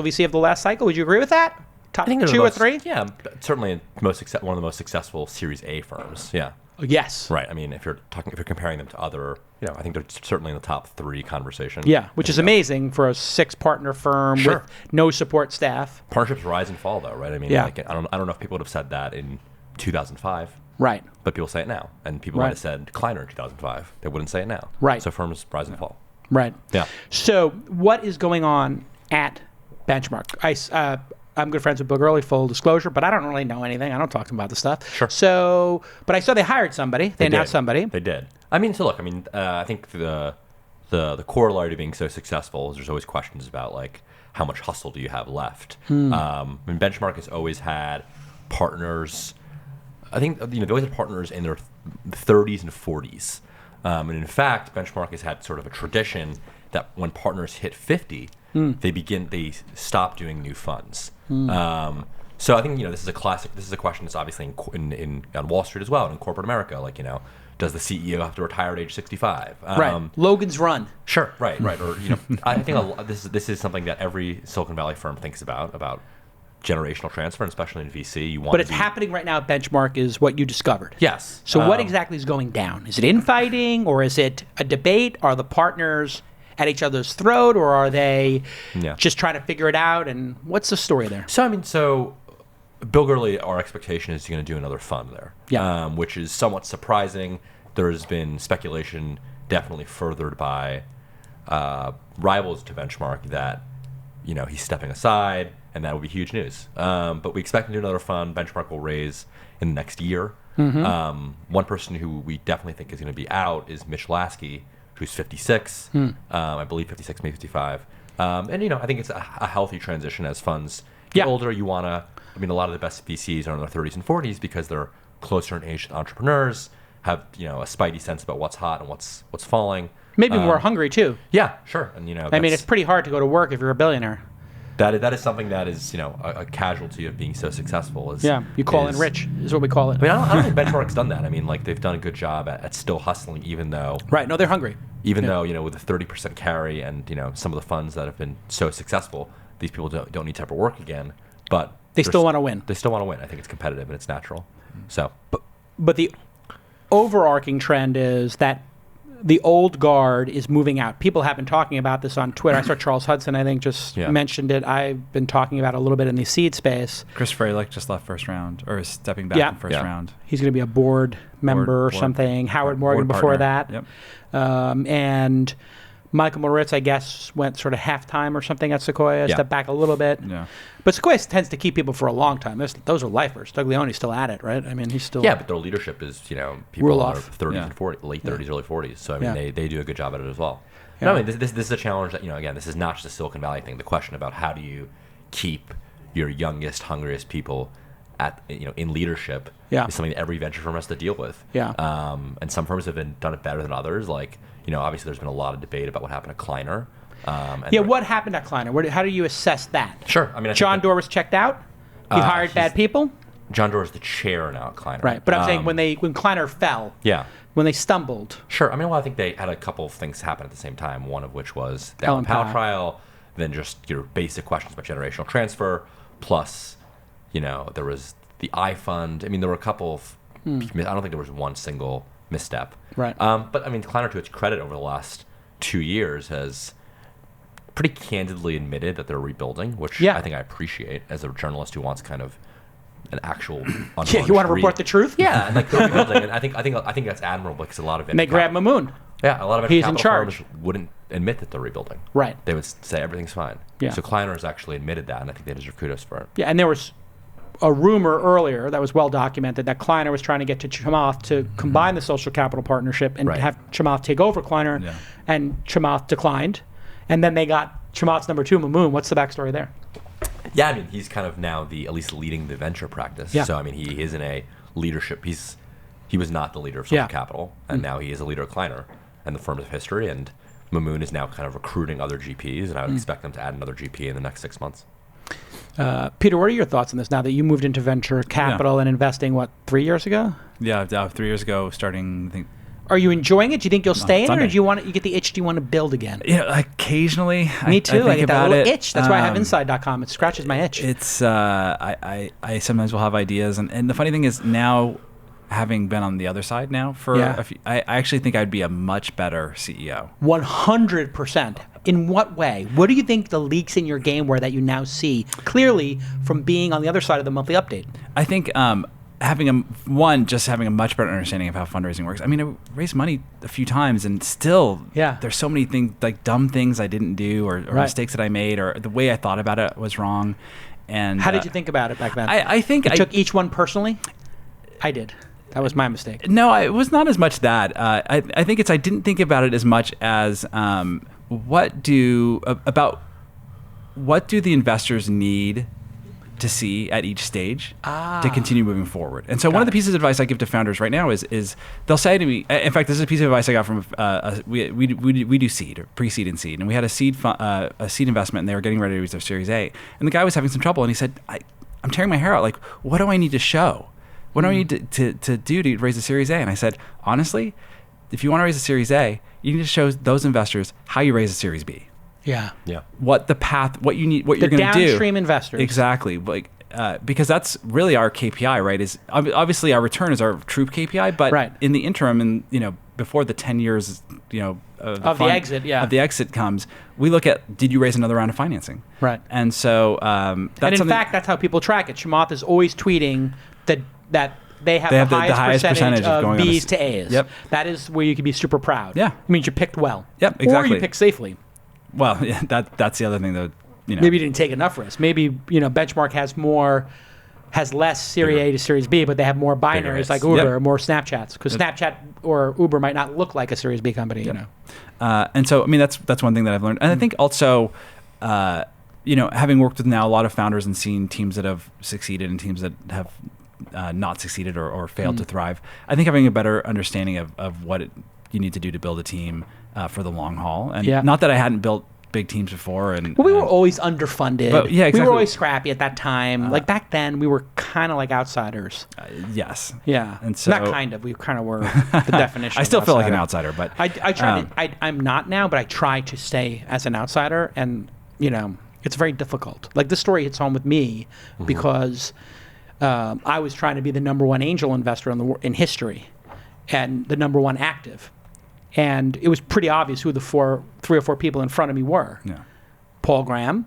VC of the last cycle. Would you agree with that? Top I think they're 2 the or most- 3? Yeah, certainly one of the most successful Series A firms. Yeah. Yes. Right. I mean, if you're comparing them to other, I think they're certainly in the top 3 conversation. Yeah, which is amazing for a 6-partner firm Sure. with no support staff. Partnerships rise and fall, though, right? I mean, Yeah. like, I don't know if people would have said that in 2005, Right. but people say it now, and people Right. might have said Kleiner in 2005. They wouldn't say it now. Right. So firms rise and fall. Right. Yeah. So what is going on at Benchmark? I'm good friends with Bill Gurley, full disclosure, but I don't really know anything. I don't talk to him about this stuff. Sure. So, but I saw they hired somebody. They announced did. somebody. They did. I mean, so look, I think the corollary to being so successful is there's always questions about like how much hustle do you have left. Benchmark has always had partners. I think they always had partners in their 30s and 40s, and in fact, Benchmark has had sort of a tradition that when partners hit 50, they stop doing new funds. So I think this is a classic. This is a question that's obviously in on Wall Street as well, and in corporate America. Like does the CEO have to retire at age 65? Right. Logan's Run. Sure. Right. Or I think this is something that every Silicon Valley firm thinks about generational transfer, and especially in VC. You want, But it's happening right now at Benchmark, is what you discovered. Yes. So what exactly is going down? Is it infighting, or is it a debate? Are the partners at each other's throat, or are they just trying to figure it out? And what's the story there? So Bill Gurley, our expectation is he's going to do another fund there, which is somewhat surprising. There has been speculation, definitely furthered by rivals to Benchmark, that he's stepping aside, and that would be huge news. But we expect him to do another fund. Benchmark will raise in the next year. One person who we definitely think is going to be out is Mitch Lasky, who's 56, I believe 56, maybe 55. And I think it's a healthy transition as funds get older. You want to. A lot of the best VCs are in their 30s and 40s because they're closer in age to entrepreneurs, have a spidey sense about what's hot and what's falling. Maybe more hungry too. Yeah, sure. And it's pretty hard to go to work if you're a billionaire. That is something that is, a casualty of being so successful. You call in rich is what we call it. I mean, I don't think Benchmark's done that. I mean, like, they've done a good job at still hustling, even though... Right, no, they're hungry. Even though, with a 30% carry and, some of the funds that have been so successful, these people don't need to ever work again, but... They still want to win. They still want to win. I think it's competitive and it's natural. So... But the overarching trend is that the old guard is moving out. People have been talking about this on Twitter. I saw Charles Hudson, I think, just mentioned it. I've been talking about it a little bit in the seed space. Chris Fralick just left first round, or is stepping back in first round. He's going to be a board member or something. Howard Morgan before that. Yep. And Michael Moritz, I guess, went sort of halftime or something at Sequoia, stepped back a little bit. Yeah. But Sequoia tends to keep people for a long time. Those are lifers. Doug Leone's still at it, right? I mean, he's still... Yeah, but their leadership is, people in their 30s and 40s, late 30s, early 40s. So, I mean, they do a good job at it as well. Yeah. No, I mean, this is a challenge that, again, this is not just a Silicon Valley thing. The question about how do you keep your youngest, hungriest people at, in leadership is something that every venture firm has to deal with. Yeah. And some firms have done it better than others. Like, obviously there's been a lot of debate about what happened to Kleiner. What happened at Kleiner? How do you assess that? Sure. I mean, John Doerr was checked out? He hired bad people? John Doerr is the chair now at Kleiner. Right, but I'm saying when Kleiner fell, when they stumbled. Sure. I mean, I think they had a couple of things happen at the same time. One of which was the Alan Powell trial, then just your basic questions about generational transfer, plus, there was the iFund. I mean, there were a couple of, I don't think there was one single misstep. Right. But I mean, Kleiner, to its credit, over the last 2 years has pretty candidly admitted that they're rebuilding, which I think I appreciate as a journalist who wants kind of an actual. You want to report the truth? Yeah, and like they're rebuilding, and I think that's admirable because a lot of and they grab Mamoon. Yeah, a lot of he's in charge. Firms wouldn't admit that they're rebuilding. Right. They would say everything's fine. Yeah. So Kleiner has actually admitted that, and I think they deserve kudos for it. Yeah, and there was a rumor earlier that was well documented that Kleiner was trying to get to Chamath to combine the social capital partnership and have Chamath take over Kleiner, and Chamath declined, and then they got Chamath's number 2, Mamoon. What's the backstory there? Yeah, I mean, he's kind of now at least leading the venture practice. Yeah. So I mean, he is in a leadership. He was not the leader of social capital, and now he is a leader of Kleiner and the firms of history. And Mamoon is now kind of recruiting other GPs, and I would expect them to add another GP in the next 6 months. Peter, what are your thoughts on this now that you moved into venture capital and investing, 3 years ago? Yeah, 3 years ago, starting, I think. Are you enjoying it? Do you think you'll stay in it, or do you get the itch? Do you want to build again? Occasionally. Me too. I think get that about little it. itch. That's why I have Inside.com. It scratches my itch. It's I sometimes will have ideas, and the funny thing is now, having been on the other side now for a few, I actually think I'd be a much better CEO. 100%. In what way? What do you think the leaks in your game were that you now see clearly from being on the other side of the monthly update? I think having a much better understanding of how fundraising works. I mean, I raised money a few times, and still, there's so many things, like dumb things I didn't do, or mistakes that I made, or the way I thought about it was wrong. And how did you think about it back then? I think I took each one personally. I did. That was my mistake. No, it was not as much that. I think I didn't think about it as much as what do the investors need to see at each stage to continue moving forward. And so one of the pieces of advice I give to founders right now is they'll say to me, in fact, this is a piece of advice I got from we do seed, or pre-seed and seed, and we had a seed investment, and they were getting ready to raise their Series A, and the guy was having some trouble, and he said, I'm tearing my hair out. Like, what do I need to show? What do I need to do to raise a Series A? And I said, honestly, if you want to raise a Series A, you need to show those investors how you raise a Series B. Yeah. What the path, what you need, what you're going to do. The downstream investors. Exactly. Like, because that's really our KPI, right? Is obviously our return is our true KPI, but in the interim, and before the 10 years, of the exit comes, we look at, did you raise another round of financing? Right. And so and in fact, that's how people track it. Chamath is always tweeting that they have the highest percentage of B's to A's. Yep. That is where you can be super proud. Yeah. It means you picked well. Yep, exactly. Or you picked safely. Well, yeah, that's the other thing, though. Maybe you didn't take enough risk. Maybe Benchmark has less Series A to Series B, but they have more binaries like Uber, or more Snapchats, because Snapchat or Uber might not look like a Series B company. And so, I mean, that's one thing that I've learned, and I think also, having worked with now a lot of founders and seen teams that have succeeded and teams that have not succeeded or failed to thrive, I think having a better understanding of what you need to do to build a team for the long haul, and not that I hadn't built big teams before, and Well, we were always underfunded. But, yeah, We exactly. were always scrappy at that time. Like back then, we were kind of like outsiders. yes, Yeah, and so not kind of. We kind of were the definition. I of still feel like an outsider. outsider, but I try to. I'm not now, but I try to stay as an outsider, and it's very difficult. Like this story hits home with me because I was trying to be the number one angel investor in history, and the number one active, and it was pretty obvious who the 3 or 4 people in front of me were. yeah. Paul Graham,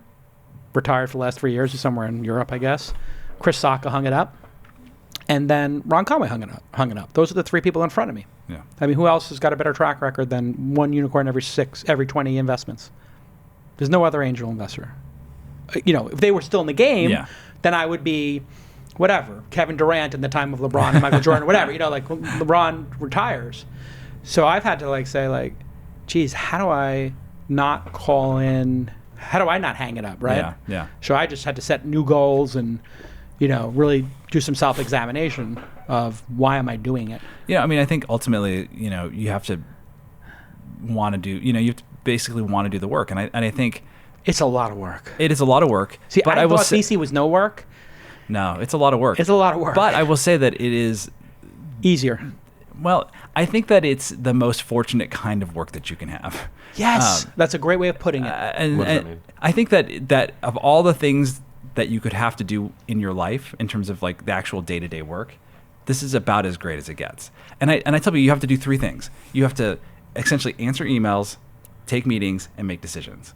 retired for the last 3 years, he's somewhere in Europe, I guess. Chris Sacca hung it up, and then Ron Conway hung it up. Those are the 3 people in front of me. Yeah. I mean, who else has got a better track record than one unicorn every 20 investments? There's no other angel investor. If they were still in the game, Yeah. then I would be, whatever, Kevin Durant in the time of LeBron and Michael Jordan, whatever. Like LeBron retires. So I've had to say, geez, how do I not call in? How do I not hang it up, right? Yeah, yeah. So I just had to set new goals and, really do some self-examination of why am I doing it? Yeah, I mean, I think ultimately, you have to want to do, you have to basically want to do the work, and I think It's a lot of work. it is a lot of work. See, but I will thought say, VC was no work. no, it's a lot of work. It's a lot of work. But I will say that it is. Easier. Well, I think that it's the most fortunate kind of work that you can have. Yes, that's a great way of putting it. And, What does that and mean? I think that of all the things that you could have to do in your life in terms of the actual day-to-day work, this is about as great as it gets. And I tell you have to do 3 things. You have to essentially answer emails, take meetings, and make decisions.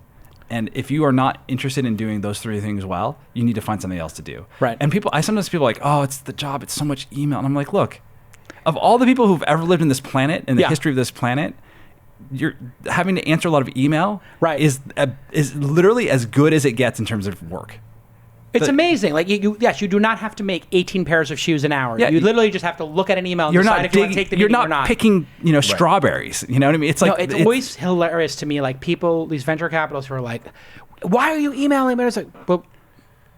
And if you are not interested in doing those 3 things well, you need to find something else to do. Right. And sometimes people are like, oh, it's the job. It's so much email. And I'm like, look, of all the people who've ever lived in this planet, in the Yeah. history of this planet, you're having to answer a lot of email Right. is literally as good as it gets in terms of work. It's But- amazing. You do not have to make 18 pairs of shoes an hour. Yeah, you literally just have to look at an email and You're decide not if you want to take the you're meeting or not not. picking, strawberries. You know what I mean? It's like It's always hilarious to me, people, these venture capitalists who are like, why are you emailing me? It's like, well,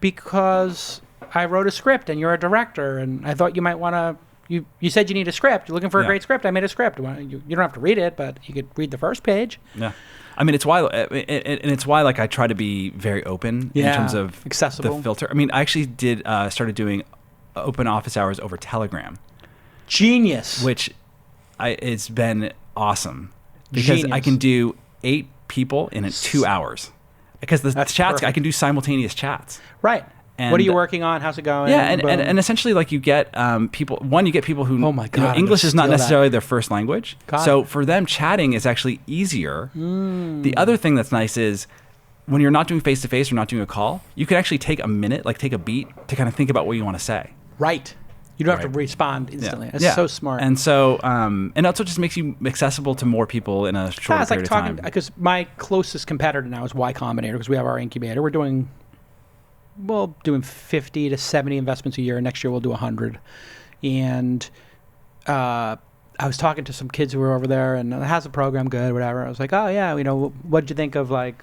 because I wrote a script and you're a director and I thought you might want to, you said you need a script. You're looking for a Yeah. great script. I made a script. You don't have to read it, but you could read the first page. Yeah, I mean, it's why, and it's why I try to be very open in Yeah, terms of accessible. the filter. I mean, I actually started doing open office hours over Telegram, Genius. which it's been awesome because I Genius. can do 8 people in 2 hours because the That's chats I perfect. can do simultaneous chats. Right. And- What are you working on? How's it going? Yeah, and Boom. essentially, you get people. One, you get people who Oh my God, I'm English gonna is not steal that. necessarily their first language, Got so it. for them, chatting is actually easier. The other thing that's nice is when you're not doing face to face or not doing a call, you can actually take a minute, take a beat to kind of think about what you want to say. Right. You don't have Right. to respond instantly. That's Yeah. so smart. And so, and also just makes you accessible to more people in a shorter it's like period of talking time. because my closest competitor now is Y Combinator because we have our incubator. We're doing 50 to 70 investments a year. Next year we'll do 100. And I was talking to some kids who were over there and how's the program good, whatever. I was like, oh yeah, what'd you think of I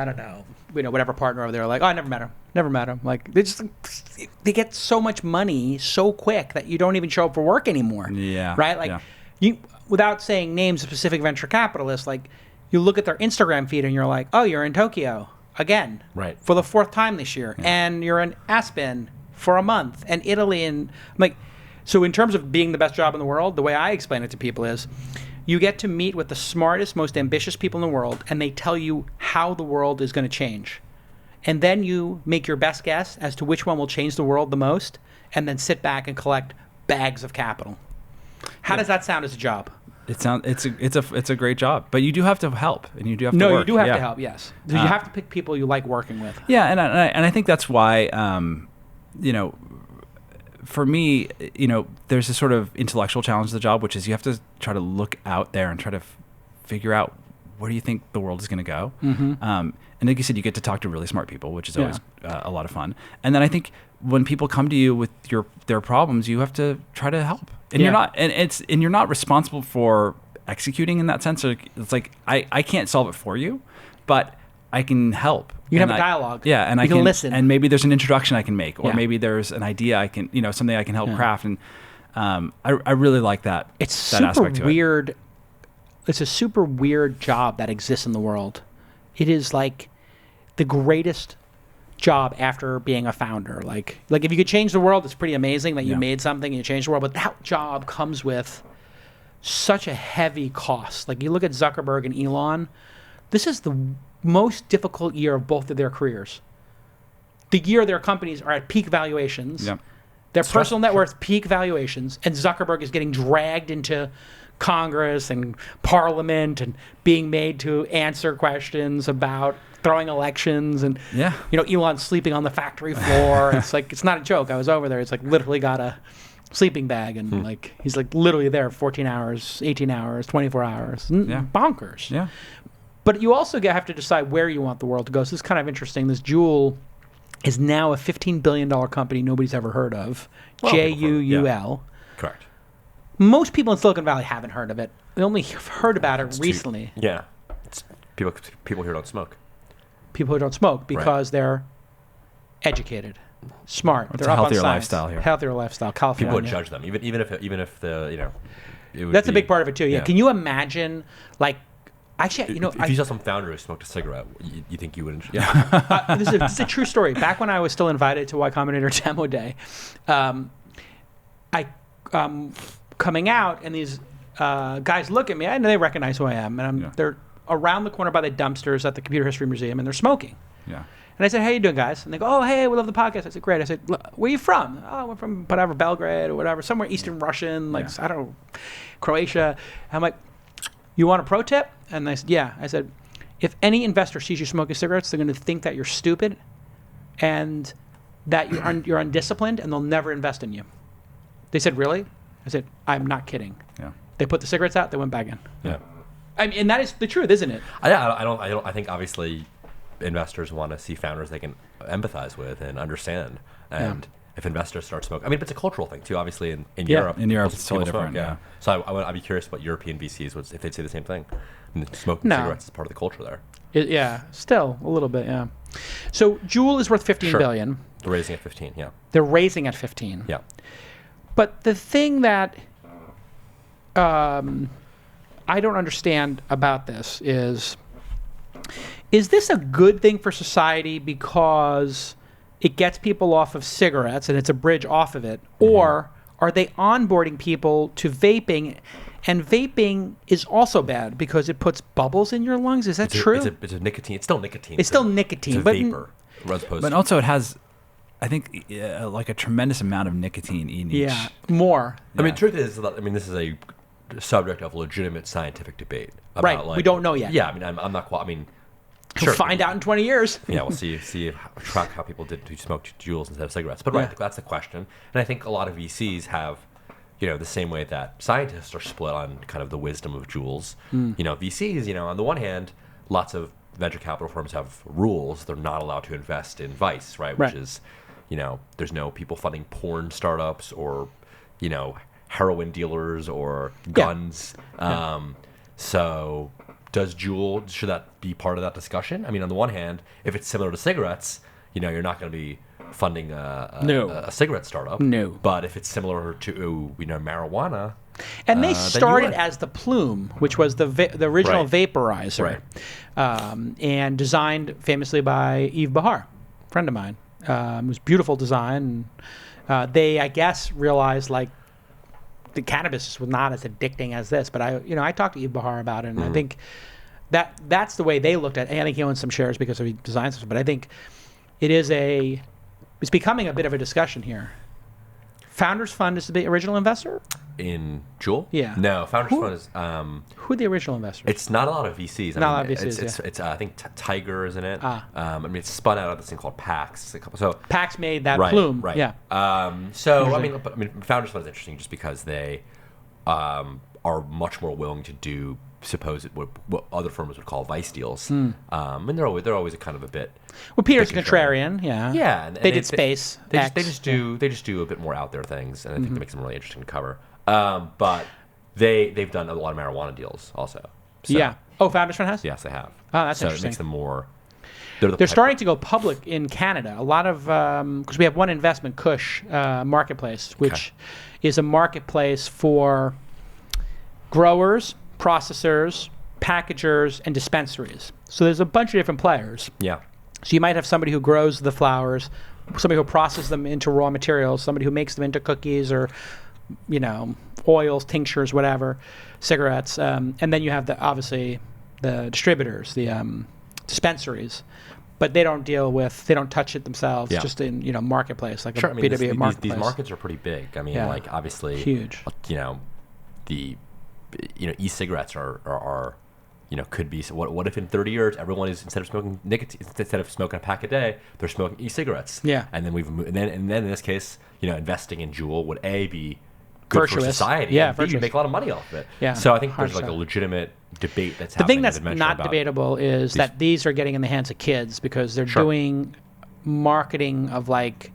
don't know, whatever partner over there. Like, oh, I never met him. Like they get so much money so quick that you don't even show up for work anymore. Yeah, Right. Like yeah. you, without saying names of specific venture capitalists, you look at their Instagram feed and you're like, oh, you're in Tokyo again. Right. For the 4th time this year. And you're in Aspen for a month and Italy. And I'm like, so in terms of being the best job in the world, the way I explain it to people is you get to meet with the smartest, most ambitious people in the world, and they tell you how the world is going to change. And then you make your best guess as to which one will change the world the most, and then sit back and collect bags of capital. How does that sound as a job? It's a great job, but you do have to help, and you do have to No, work. you do have Yeah. to help, yes. So you have to pick people you like working with. Yeah, and I think that's why, for me, there's a sort of intellectual challenge to the job, which is you have to try to look out there and try to figure out where do you think the world is going to go. Mm-hmm. And like you said, you get to talk to really smart people, which is Yeah. always a lot of fun. And then I think when people come to you with their problems, you have to try to help. And Yeah. you're not responsible for executing in that sense. It's like I can't solve it for you, but I can help. You can And have a dialogue. Yeah, and You I can listen. and maybe there's an introduction I can make, or Yeah. maybe there's an idea I can, something I can help Yeah. craft. And I really like that. It's that super aspect to it. weird. It's a super weird job that exists in the world. it is like the greatest job after being a founder. Like if you could change the world, it's pretty amazing that you made something and you changed the world. But that job comes with such a heavy cost. Like you look at Zuckerberg and Elon, this is the most difficult year of both of their careers. The year their companies are at peak valuations. Yeah. Their personal net worth peak valuations, and Zuckerberg is getting dragged into Congress and Parliament and being made to answer questions about throwing elections, and Elon's sleeping on the factory floor. It's like, it's not a joke. I was over there. It's like literally got a sleeping bag, and like he's like literally there 14 hours, 18 hours, 24 hours. Bonkers. Yeah. But you also have to decide where you want the world to go. So this is kind of interesting. This Juul is now a $15 billion company nobody's ever heard of. Juul. Correct. Most people in Silicon Valley haven't heard of it. They only heard about it recently. It's people here don't smoke. People who don't smoke because they're educated, smart. It's they're a up healthier on science. lifestyle here. Healthier lifestyle. California. People would judge them, even if the it would That's a be- big part of it too. Yeah. Can you imagine, like, actually, if you saw some founder who smoked a cigarette, you think you wouldn't? Yeah. This is a true story. Back when I was still invited to Y Combinator Demo Day, I coming out, and these guys look at me. I know they recognize who I am, and they're around the corner by the dumpsters at the Computer History Museum, and they're smoking. Yeah. And I said, "How you doing, guys?" And they go, "Oh, hey, we love the podcast." I said, "Great." I said, "Where are you from?" "Oh, we're from whatever, Belgrade or whatever, somewhere Eastern Russian, like I don't know, Croatia." I'm like, "You want a pro tip?" And they said, "Yeah." I said, "If any investor sees you smoking cigarettes, they're going to think that you're stupid, and that you're undisciplined, and they'll never invest in you." They said, "Really?" I said, "I'm not kidding." Yeah. They put the cigarettes out. They went back in. Yeah. I mean, and that is the truth, isn't it? I think obviously investors want to see founders they can empathize with and understand. And if investors start smoking, I mean, it's a cultural thing too. Obviously, in Europe, in Europe, it's people totally smoke, different. Yeah. So I'd be curious what European VCs would if they'd say the same thing. I mean, smoking cigarettes is part of the culture there. Still a little bit. Yeah. So Juul is worth $15 billion. They're raising at 15. Yeah. They're raising at 15. Yeah. But the thing that I don't understand about this is this a good thing for society because it gets people off of cigarettes and it's a bridge off of it? Or are they onboarding people to vaping? And vaping is also bad because it puts bubbles in your lungs. Is that true? It's a nicotine. It's still nicotine. It's still nicotine. It's a vapor. As opposed But also it has, I think, like a tremendous amount of nicotine in each. Yeah, more. I mean, truth is that this is a subject of legitimate scientific debate. About, Right. like, we don't know yet. Yeah, I mean, I'm not quite. I mean, We'll find out in 20 years. Yeah, we'll track how people did who smoked Juuls instead of cigarettes. But that's the question. And I think a lot of VCs have, the same way that scientists are split on kind of the wisdom of Juuls. VCs, on the one hand, lots of venture capital firms have rules. They're not allowed to invest in vice, right? Which is, there's no people funding porn startups or, heroin dealers or guns. So does Juul, should that be part of that discussion? I mean, on the one hand, if it's similar to cigarettes, you're not going to be funding a cigarette startup. No. But if it's similar to, And marijuana. they then you started would. as the Plume, which was the original vaporizer, and designed famously by Yves Bahar, a friend of mine. It was beautiful design. They, I guess, realized like the cannabis was not as addicting as this. But I talked to Yves Bahar about it, and I think that's the way they looked at it. I think he owns some shares because of he designs this, but I think it's becoming a bit of a discussion here. Founders Fund is the original investor? In Juul? Yeah. No, Founders Fund is... who are the original investors? It's not a lot of VCs. Not a lot of VCs, It's I think Tiger is in it. It's spun out of this thing called Pax. So Pax made that right, Plume. Right. Yeah. Founders Fund is interesting just because they are much more willing to do what other firms would call vice deals. And they're always a kind of a bit... Well, Peter's contrarian, yeah. Yeah. And they did Space. They just do a bit more out there things, and I think that makes them really interesting to cover. But they've done a lot of marijuana deals also. So, yeah. Oh, Founders Fund has? Yes, they have. Oh, that's so interesting. It makes them more... They're starting to go public in Canada. A lot of... Because we have one investment, Kush Marketplace, which is a marketplace for growers, processors, packagers, and dispensaries. So there's a bunch of different players. Yeah. So you might have somebody who grows the flowers, somebody who processes them into raw materials, somebody who makes them into cookies or, oils, tinctures, whatever, cigarettes. And then you have obviously the distributors, the dispensaries. But they don't touch it themselves, just in, marketplace, like sure, a B2B marketplace. These markets are pretty big. I mean, like, obviously, huge. E-cigarettes are could be. So what if in 30 years everyone is, instead of smoking a pack a day, they're smoking e-cigarettes? Yeah. And then and then in this case, investing in Juul would be good virtuous. For society. Yeah, and virtuous. You make a lot of money off of it. Yeah. So I think there's like a legitimate debate that's the happening. The thing that's not debatable is that these are getting in the hands of kids because they're doing marketing of like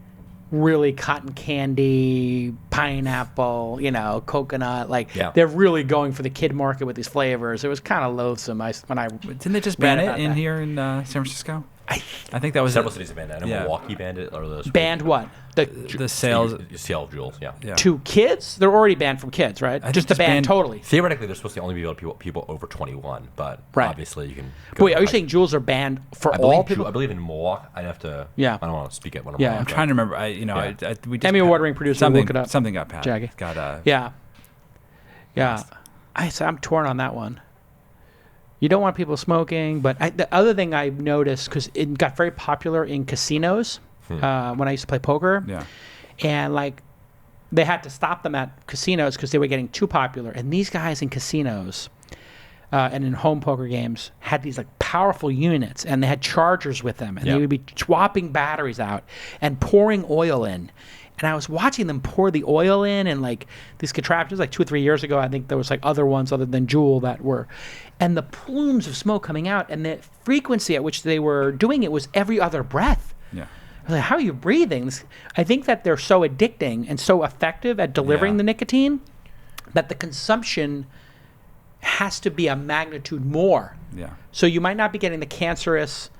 really cotton candy, pineapple, coconut. Like they're really going for the kid market with these flavors. It was kind of loathsome. Didn't they just ban it here in San Francisco? I think that was several cities have banned it. I know Milwaukee banned it. Or those banned what? The sales of Juuls. Yeah. To kids? They're already banned from kids, right? Just to ban totally. Theoretically, they're supposed to only be able to people over 21, but obviously you can. Wait, are you saying Juuls are banned for all people? I believe in Milwaukee. I'd have to. Yeah. I don't want to speak at one of I'm trying to remember. We just Emmy award winning producer. Something, look it up. Something got passed. Jaggy. Yeah. I'm torn on that one. You don't want people smoking, but the other thing I noticed, because it got very popular in casinos when I used to play poker. Yeah. And like they had to stop them at casinos because they were getting too popular. And these guys in casinos and in home poker games had these like powerful units, and they had chargers with them, and they would be swapping batteries out and pouring oil in. And I was watching them pour the oil in, and like these contraptions, like 2 or 3 years ago, I think there was like other ones other than Juul that were, and the plumes of smoke coming out, and the frequency at which they were doing it was every other breath. Yeah. I was like, how are you breathing? I think that they're so addicting and so effective at delivering the nicotine that the consumption has to be a magnitude more. Yeah. So you might not be getting the cancerous,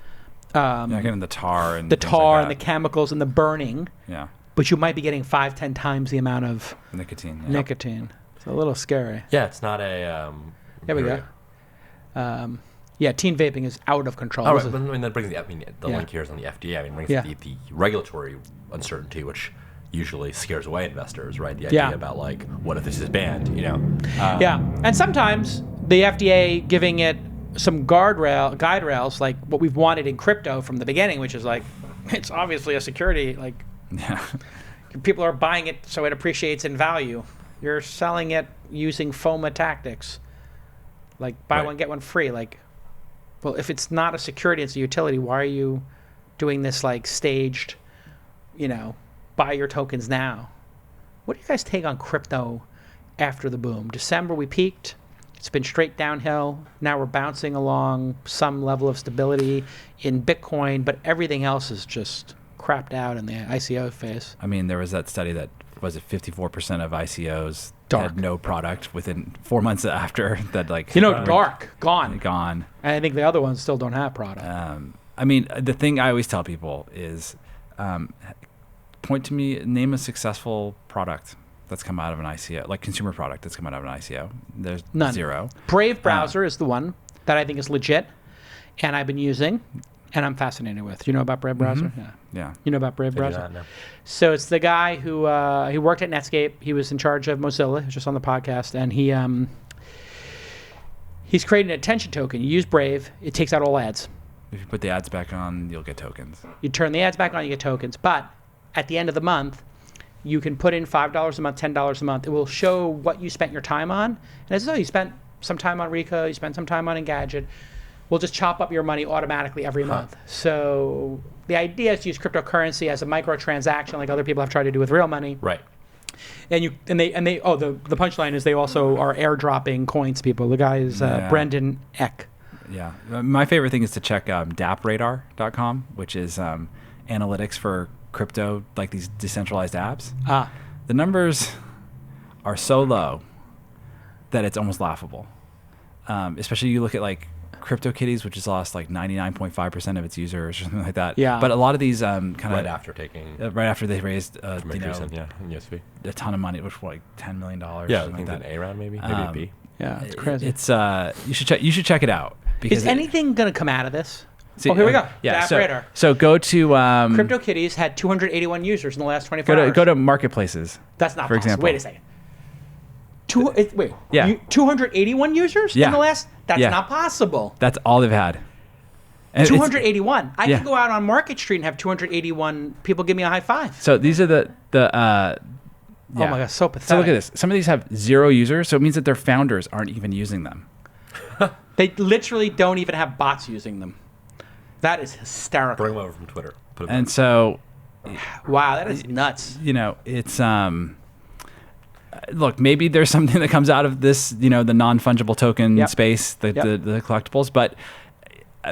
getting the tar and the chemicals and the burning. Yeah. But you might be getting 5-10 times the amount of nicotine. It's a little scary. Yeah, it's not a. Here we go. Teen vaping is out of control. All right, but that brings the link here is on the FDA. It brings the regulatory uncertainty, which usually scares away investors, right? The idea about like, what if this is banned? And sometimes the FDA giving it some guide rails, like what we've wanted in crypto from the beginning, which is like, it's obviously a security, like. Yeah. People are buying it so it appreciates in value. You're selling it using FOMA tactics, like buy one get one free. Like, well, if it's not a security, it's a utility. Why are you doing this like staged? Buy your tokens now. What do you guys take on crypto after the boom? December we peaked. It's been straight downhill. Now we're bouncing along some level of stability in Bitcoin, but everything else is just crapped out in the ICO phase. I mean, there was that study that was it 54% of ICOs had no product within 4 months after that. Like gone. And I think the other ones still don't have product. I mean, the thing I always tell people is, name a successful product that's come out of an ICO, like consumer product that's come out of an ICO. There's none. Zero. Brave browser is the one that I think is legit, and I've been using. And I'm fascinated with. You know about Brave Browser? Yeah. You know about Brave Browser? I do not know. So it's the guy who he worked at Netscape. He was in charge of Mozilla. He was just on the podcast, and he's created an attention token. You use Brave, it takes out all ads. If you put the ads back on, you'll get tokens. You turn the ads back on, you get tokens. But at the end of the month, you can put in $5 a month, $10 a month. It will show what you spent your time on, and it's you spent some time on Rico, you spent some time on Engadget. We'll just chop up your money automatically every month. So the idea is to use cryptocurrency as a microtransaction, like other people have tried to do with real money. Right. And the punchline is they also are airdropping coins to people. The guy is Brendan Eck. Yeah. My favorite thing is to check dappradar.com, which is analytics for crypto, like these decentralized apps. The numbers are so low that it's almost laughable. Especially you look at like CryptoKitties, which has lost like 99.5% of its users or something like that. Yeah. But a lot of these kind of right after they raised from in USV. a ton of money, which was like $10 million. Yeah, I think an A round maybe a B. Yeah, it's crazy. It's you should check it out. Because Is anything going to come out of this? See, here we go. Yeah. Dap Radar. So go to CryptoKitties had 281 users in the last 24 hours. go to marketplaces. That's not for possible. example. Wait a second. Wait. Yeah. 281 users Yeah. in the last? That's Yeah. not possible. That's all they've had. And it's- 281. I yeah. can go out on Market Street and have 281 people give me a high five. So these are the Oh my God, so pathetic. So look at this. Some of these have 0 users, so it means that their founders aren't even using them. They literally don't even have bots using them. That is hysterical. Bring them over from Twitter. Put them And so, Wow, that is nuts. it's look, maybe there's something that comes out of this, the non-fungible token Yep. space, the Yep. collectibles, but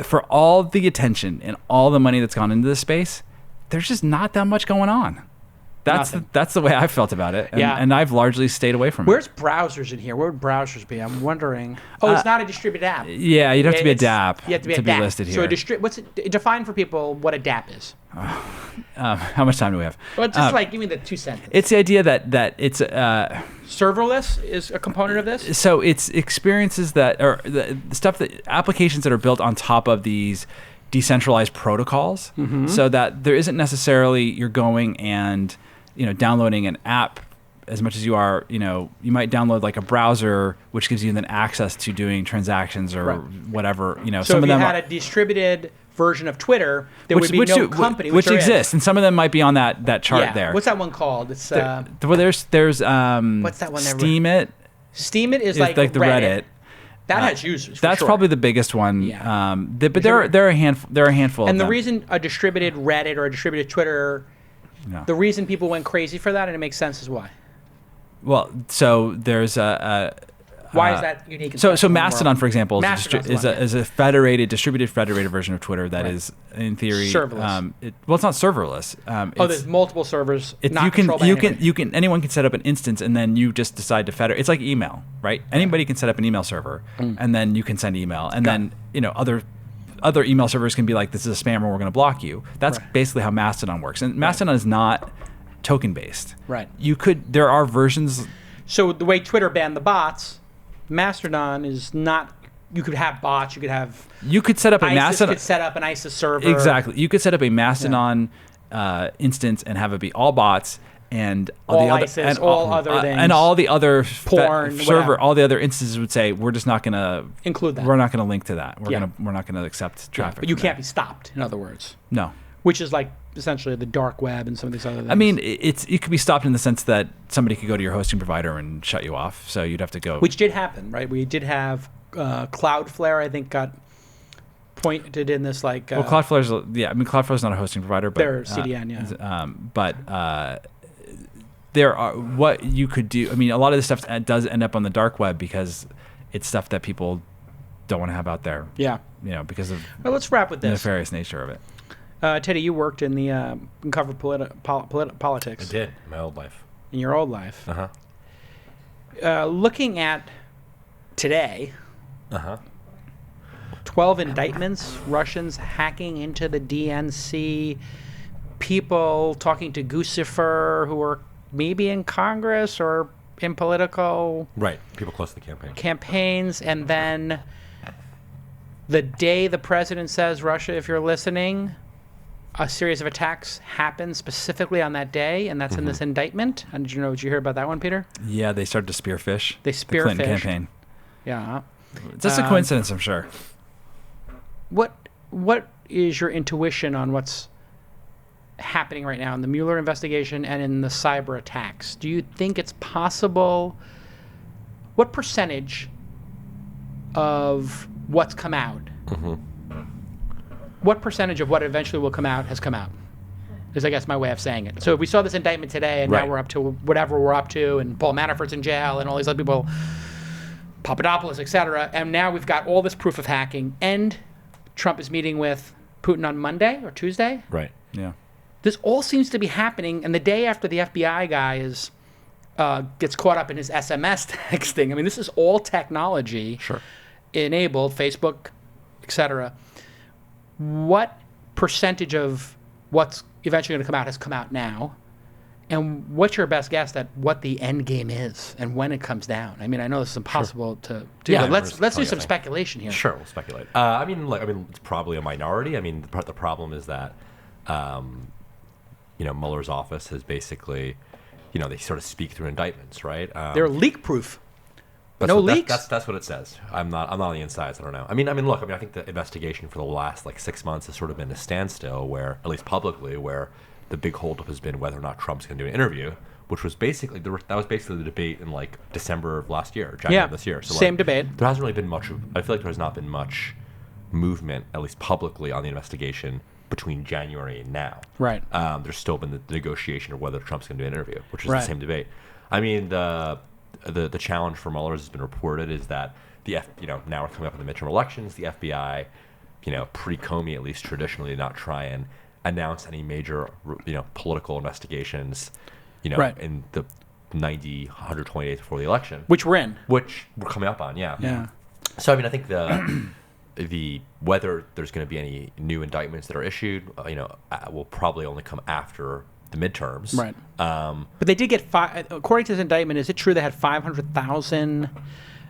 for all the attention and all the money that's gone into this space, there's just not that much going on. Nothing. That's the way I felt about it, and I've largely stayed away from Where's it. browsers in here? Where would browsers be? I'm wondering. Oh, it's not a distributed app. Yeah, you'd have to be a It's- DApp You have to be a be DApp. listed So here. what's it, define for people what a DApp is? How much time do we have? Well, just give me the 2 sentences. It's the idea that it's Serverless is a component of this. so it's experiences that or the stuff that applications that are built on top of these decentralized protocols, so that there isn't necessarily you're going and downloading an app as much as you are, you might download like a browser which gives you then access to doing transactions or Right. whatever. So some if of you them had a distributed version of Twitter, there would be no do- company which there is. exists, and some of them might be on that chart Yeah. there. What's that one called? It's Well, there's what's that one? Steam It Steam It is is like the Reddit. That has users. For That's sure. probably the biggest one. Yeah. But there are a handful. And of the them. reason a distributed Reddit or a distributed Twitter, No. the reason people went crazy for that, and it makes sense, is why. Well, so there's Why is that unique? and So special in the Mastodon, world? for example, Mastodon's is the one, a distributed federated version of Twitter that Right. is in theory Serverless. It's not serverless. There's multiple servers. It's, not you can controlled by anybody. anyone can set up an instance and then you just decide to federate. It's like email, right? Anybody can set up an email server and then you can send email and then other email servers can be like, this is a spammer, we're going to block you. That's Right. basically how Mastodon works. And Mastodon is not token based. Right. There are versions. So the way Twitter banned the bots, Mastodon is not. You could have bots. You could have. You could set up a ISIS Mastodon. could set up an ISIS server. Exactly. You could set up a Mastodon instance and have it be all bots and All the other ISIS, and all other things. and all the other Porn, server. whatever. All the other instances would say we're just not going to Include that. We're not going to link to that. Yeah. We're not going to accept traffic. But you from can't that. be stopped. In other words, No. which is like essentially the dark web and some of these other things. I mean, it could be stopped in the sense that somebody could go to your hosting provider and shut you off. So you'd have to go. which did happen, right? We did have Cloudflare. I think got pointed in this like. well, Cloudflare's Cloudflare's not a hosting provider, but They're CDN, yeah. But there are what you could do. I mean, a lot of this stuff does end up on the dark web because it's stuff that people don't want to have out there. Yeah. Because of Well, let's wrap with the this. nefarious nature of it. Teddy, you worked in the covered politics I did in my old life. in your old life. Looking at today, 12 indictments, Russians hacking into the DNC, people talking to Guccifer who are maybe in Congress or in political Right. People close to the campaign. campaigns, and then the day the president says, Russia, if you're listening, a series of attacks happen specifically on that day, and that's in this indictment. And did you hear about that one, Peter? Yeah, they started to spearfish. They the Clinton spearfished. campaign. Yeah. It's just a coincidence, I'm sure. What is your intuition on what's happening right now in the Mueller investigation and in the cyber attacks? Do you think it's possible? What percentage of what's come out? What percentage of what eventually will come out has come out? Is, I guess, my way of saying it. So if we saw this indictment today, and now Right. we're up to whatever we're up to, and Paul Manafort's in jail, and all these other people, Papadopoulos, et cetera, and now we've got all this proof of hacking, and Trump is meeting with Putin on Monday or Tuesday. Right. Yeah. This all seems to be happening, and the day after the FBI guy gets caught up in his SMS texting. I mean, this is all technology enabled, Facebook, et cetera. What percentage of what's eventually going to come out has come out now? And what's your best guess at what the end game is and when it comes down? I mean, I know this is impossible to do, Yeah, but let's do some thing. speculation here. Sure, we'll speculate. I mean, it's probably a minority. I mean, the problem is that, Mueller's office has basically, they sort of speak through indictments, right? They're leak proof. No leaks. That's what it says. I'm not on the inside, so I don't know. I mean, look. I think the investigation for the last 6 months has sort of been a standstill, where at least publicly, where the big holdup has been whether or not Trump's going to do an interview, which was basically the debate in December of last year, January of this year. So same debate. There hasn't really been much. I feel like there has not been much movement, at least publicly, on the investigation between January and now. Right. There's still been the negotiation of whether Trump's going to do an interview, which is Right. the same debate. I mean, the challenge for Mueller has been reported is that now we're coming up in the midterm elections, the FBI, pre-Comey at least traditionally did not try and announce any major, political investigations, Right. in the 120 days before the election. Which we're in. Which we're coming up on, yeah. Yeah. So, I mean, I think the whether there's going to be any new indictments that are issued, will probably only come after the midterms. Right. But they did get according to this indictment, is it true they had 500,000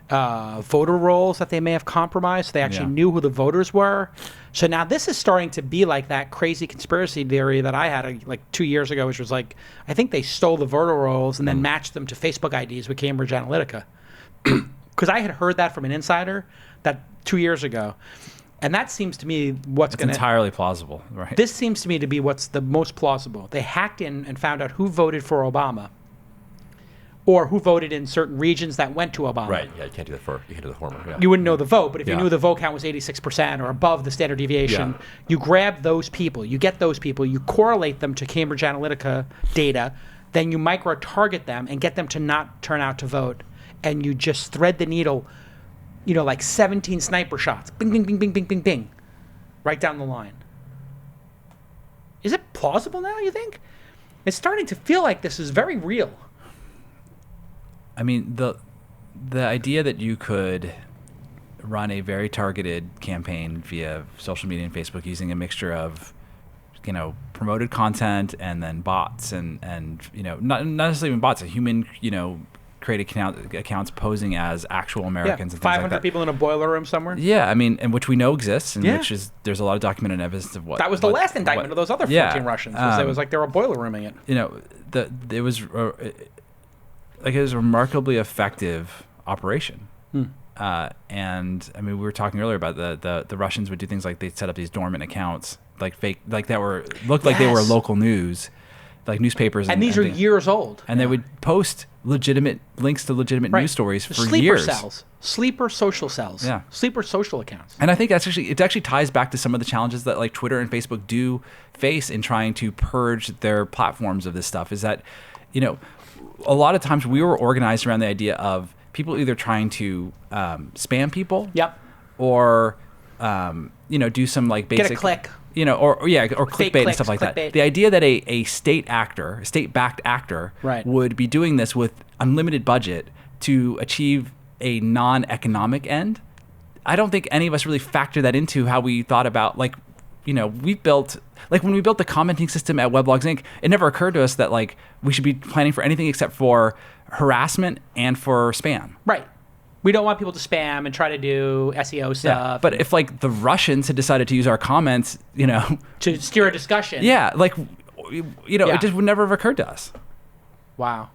voter rolls that they may have compromised? They actually knew who the voters were. So now this is starting to be like that crazy conspiracy theory that I had 2 years ago, which was I think they stole the voter rolls and then matched them to Facebook IDs with Cambridge Analytica. Because I had heard that from an insider that 2 years ago. And that seems to me It's entirely plausible, right? This seems to me to be what's the most plausible. They hacked in and found out who voted for Obama, or who voted in certain regions that went to Obama. Right. Yeah. You can't do the former. Yeah. You wouldn't know the vote, but if you Yeah. knew the vote count was 86% or above the standard deviation, Yeah. you grab those people, you get those people, you correlate them to Cambridge Analytica data, then you micro-target them and get them to not turn out to vote, and you just thread the needle, 17 sniper shots, bing, bing, bing, bing, bing, bing, bing, right down the line. Is it plausible now, you think? It's starting to feel like this is very real. I mean, the idea that you could run a very targeted campaign via social media and Facebook using a mixture of, promoted content and then bots and not necessarily even bots, a human, created accounts posing as actual Americans and things 500 like that. people in a boiler room somewhere. Yeah, I mean, and which we know exists, and Yeah. which is there's a lot of documented evidence of what That was the last indictment of those other 14 Russians. It was like they were boiler rooming it. It was it was a remarkably effective operation. And I mean, we were talking earlier about the Russians would do things like they'd set up these dormant accounts, like fake, like that looked like they were local news, like newspapers. And these are things. years old. And they would post legitimate links to legitimate news stories for years. Sleeper social cells. Yeah. Sleeper social accounts. And I think it actually ties back to some of the challenges that like Twitter and Facebook do face in trying to purge their platforms of this stuff. Is that, a lot of times we were organized around the idea of people either trying to spam people, Yep. or do some like basic Get a click. or clickbait and stuff like clickbait. that. The idea that a state-backed actor, Right. would be doing this with unlimited budget to achieve a non-economic end, I don't think any of us really factor that into how we thought about we built when we built the commenting system at Weblogs Inc. It never occurred to us that we should be planning for anything except for harassment and for spam. Right. We don't want people to spam and try to do SEO stuff. But if the Russians had decided to use our comments, to steer a discussion. yeah, it just would never have occurred to us. Wow.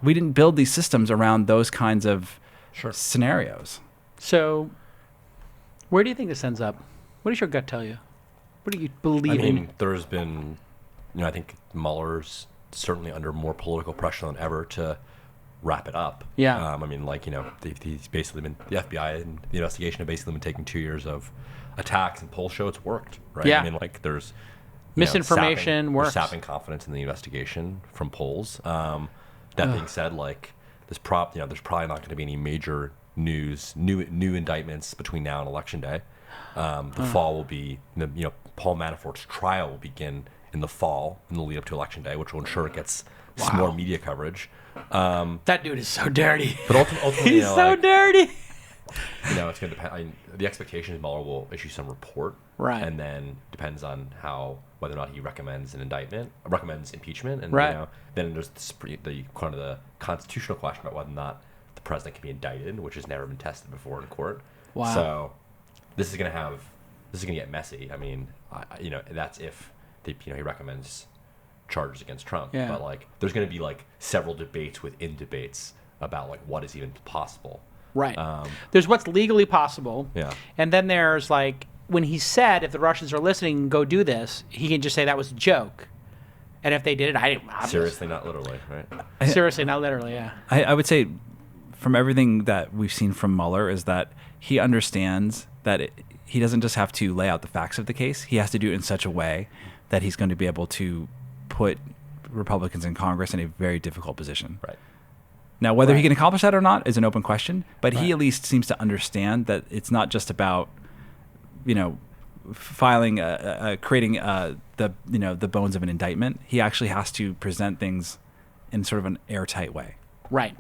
We didn't build these systems around those kinds of scenarios. So, where do you think this ends up? What does your gut tell you? What do you believe I in? mean, there's been, I think Mueller's certainly under more political pressure than ever to wrap it up. Yeah. I mean, he's basically been, the FBI and the investigation have basically been taking 2 years of attacks, and polls show it's worked, right? Yeah. I mean, there's Misinformation works. sapping confidence in the investigation from polls. That being said, there's probably not going to be any major new indictments between now and Election Day. The fall will be, Paul Manafort's trial will begin in the fall in the lead up to Election Day, which will ensure it gets some more media coverage. That dude is so dirty. But ultimately, He's so dirty. it's going to depend. The expectation is Mueller will issue some report, right? And then depends on whether or not he recommends impeachment, and right. Then there's the constitutional question about whether or not the president can be indicted, which has never been tested before in court. Wow. So this is going to get messy. I mean, that's if he recommends charges against Trump. Yeah. But like, there's going to be like several debates within debates about like what is even possible. Right. There's what's legally possible. Yeah. And then there's like when he said if the Russians are listening, go do this. He can just say that was a joke. And if they did it, seriously, not literally, right? Seriously, not literally. Yeah. I would say, from everything that we've seen from Mueller, is that he understands that he doesn't just have to lay out the facts of the case. He has to do it in such a way that he's going to be able to put Republicans in Congress in a very difficult position. Right. Now, whether he can accomplish that or not is an open question, but Right. he at least seems to understand that it's not just about, filing, creating the bones of an indictment. He actually has to present things in sort of an airtight way. Right.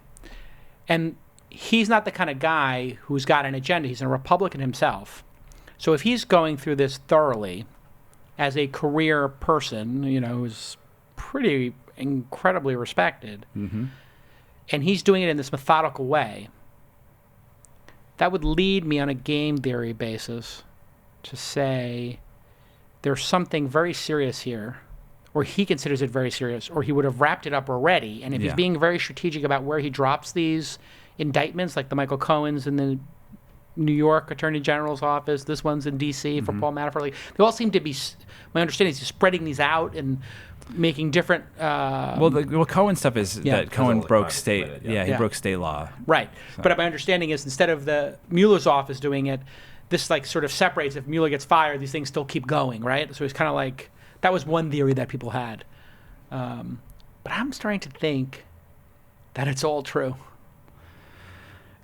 And he's not the kind of guy who's got an agenda. He's a Republican himself. So if he's going through this thoroughly as a career person, who's pretty incredibly respected, Mm-hmm. and he's doing it in this methodical way, that would lead me on a game theory basis to say there's something very serious here, or he considers it very serious, or he would have wrapped it up already. And if he's Yeah. being very strategic about where he drops these indictments, like the Michael Cohen's in the New York Attorney General's office, this one's in D.C. for Paul Manafort, like, they all seem to be, my understanding is he's spreading these out and making different... Well, Cohen stuff is that Cohen all broke contemplated, state. yeah. He Yeah. broke state law. Right. But my understanding is instead of the Mueller's office doing it, this like sort of separates. If Mueller gets fired, these things still keep going, right? So it's kind of like, that was one theory that people had. But I'm starting to think that it's all true.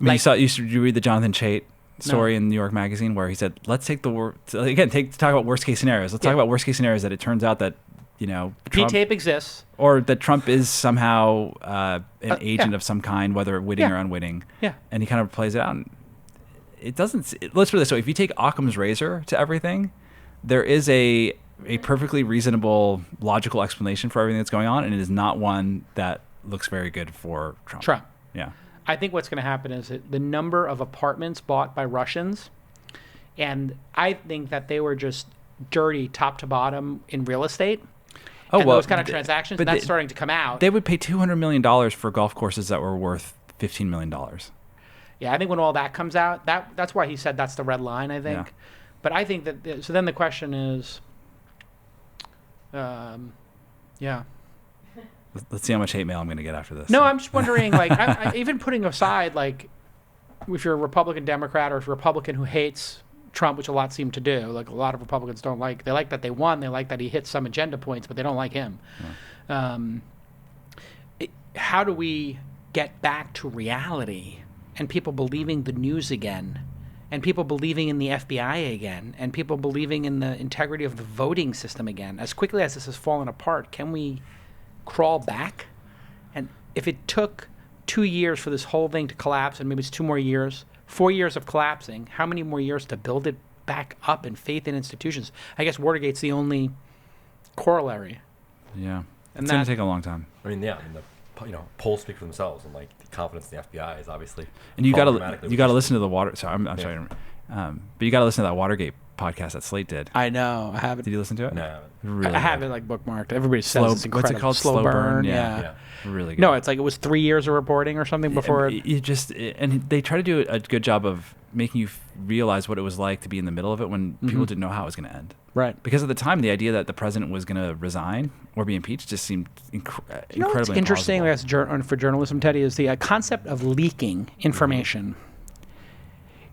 I mean, Like- you read the Jonathan Chait story in New York Magazine where he said, let's take talk about worst case scenarios. Let's talk about worst case scenarios that it turns out that, Trump, P-tape exists. or that Trump is somehow an agent yeah. of some kind, whether witting Yeah. or unwitting. Yeah. And he kind of plays it out. And it doesn't. Let's put it this way: if you take Occam's razor to everything, there is a perfectly reasonable, logical explanation for everything that's going on, and it is not one that looks very good for Trump. Trump. Yeah. I think what's going to happen is that the number of apartments bought by Russians, and I think that they were just dirty top to bottom in real estate. And those kind of transactions, but that's starting to come out. They would pay $200 million for golf courses that were worth $15 million. Yeah, I think when all that comes out, that's why he said that's the red line, I think. Yeah. But I think that, so then the question is, yeah. Let's see how much hate mail I'm going to get after this. No, I'm just wondering, like, even putting aside, like, if you're a Republican Democrat or if you're a Republican who hates Trump, which a lot seem to do, like a lot of Republicans don't like, they like that they won, they like that he hit some agenda points, but they don't like him. Yeah. How do we get back to reality and people believing the news again, and people believing in the FBI again, and people believing in the integrity of the voting system again? As quickly as this has fallen apart, can we crawl back? And if it took 2 years for this whole thing to collapse, and maybe it's 2 more years, 4 years of collapsing, how many more years to build it back up in faith in institutions? I guess Watergate's the only corollary. Yeah. And It's going that- to take a long time. I mean, yeah, and the polls speak for themselves, and like the confidence in the FBI is obviously. And you fallen got dramatically to with you got to this. listen to the water. Sorry, I'm sorry, but you got to listen to that Watergate podcast that Slate did. I know. I haven't. Did you listen to it? No. Really I have good. it like bookmarked. Everybody says Slow- it's incredible. what's it called? Slow burn. Yeah. Yeah. Really good. No, it's like it was 3 years of reporting or something before. And they try to do a good job of making you realize what it was like to be in the middle of it when people didn't know how it was going to end. Right. Because at the time, the idea that the president was going to resign or be impeached just seemed incredibly You know what's interesting implausible. for journalism, Teddy, is the concept of leaking information.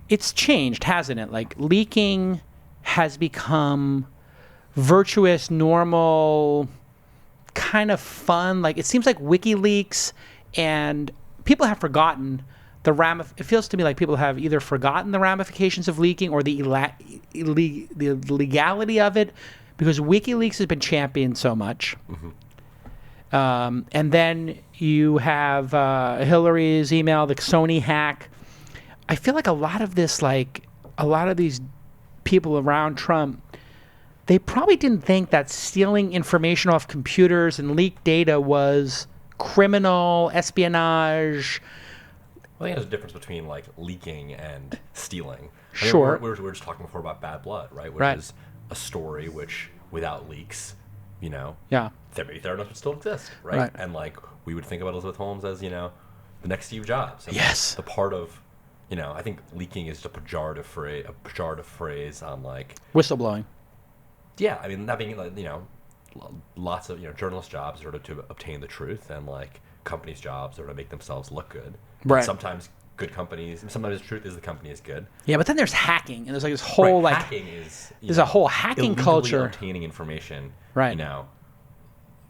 It's changed, hasn't it? Like, leaking has become virtuous, normal, kind of fun. Like, it seems like WikiLeaks and people have forgotten it feels to me like people have either forgotten the ramifications of leaking or the legality of it, because WikiLeaks has been championed so much. And then you have Hillary's email, the Sony hack. I feel like a lot of these people around Trump, they probably didn't think that stealing information off computers and leaked data was criminal espionage. I think there's a difference between like leaking and stealing. Sure. We were just talking before about Bad Blood, right? Which Right. is a story which, without leaks, Yeah. Theranos would still exist, right? Right. And like we would think about Elizabeth Holmes as the next Steve Jobs. And Yes. the part of, I think leaking is just a pejorative phrase on like. Whistleblowing. Yeah, I mean that being like lots of journalist jobs are to obtain the truth, and like companies' jobs are to make themselves look good. Right. And sometimes good companies, sometimes the truth is the company is good. Yeah, but then there's hacking, and there's like this whole Right, hacking is there's a whole hacking illegally culture. obtaining information. Right.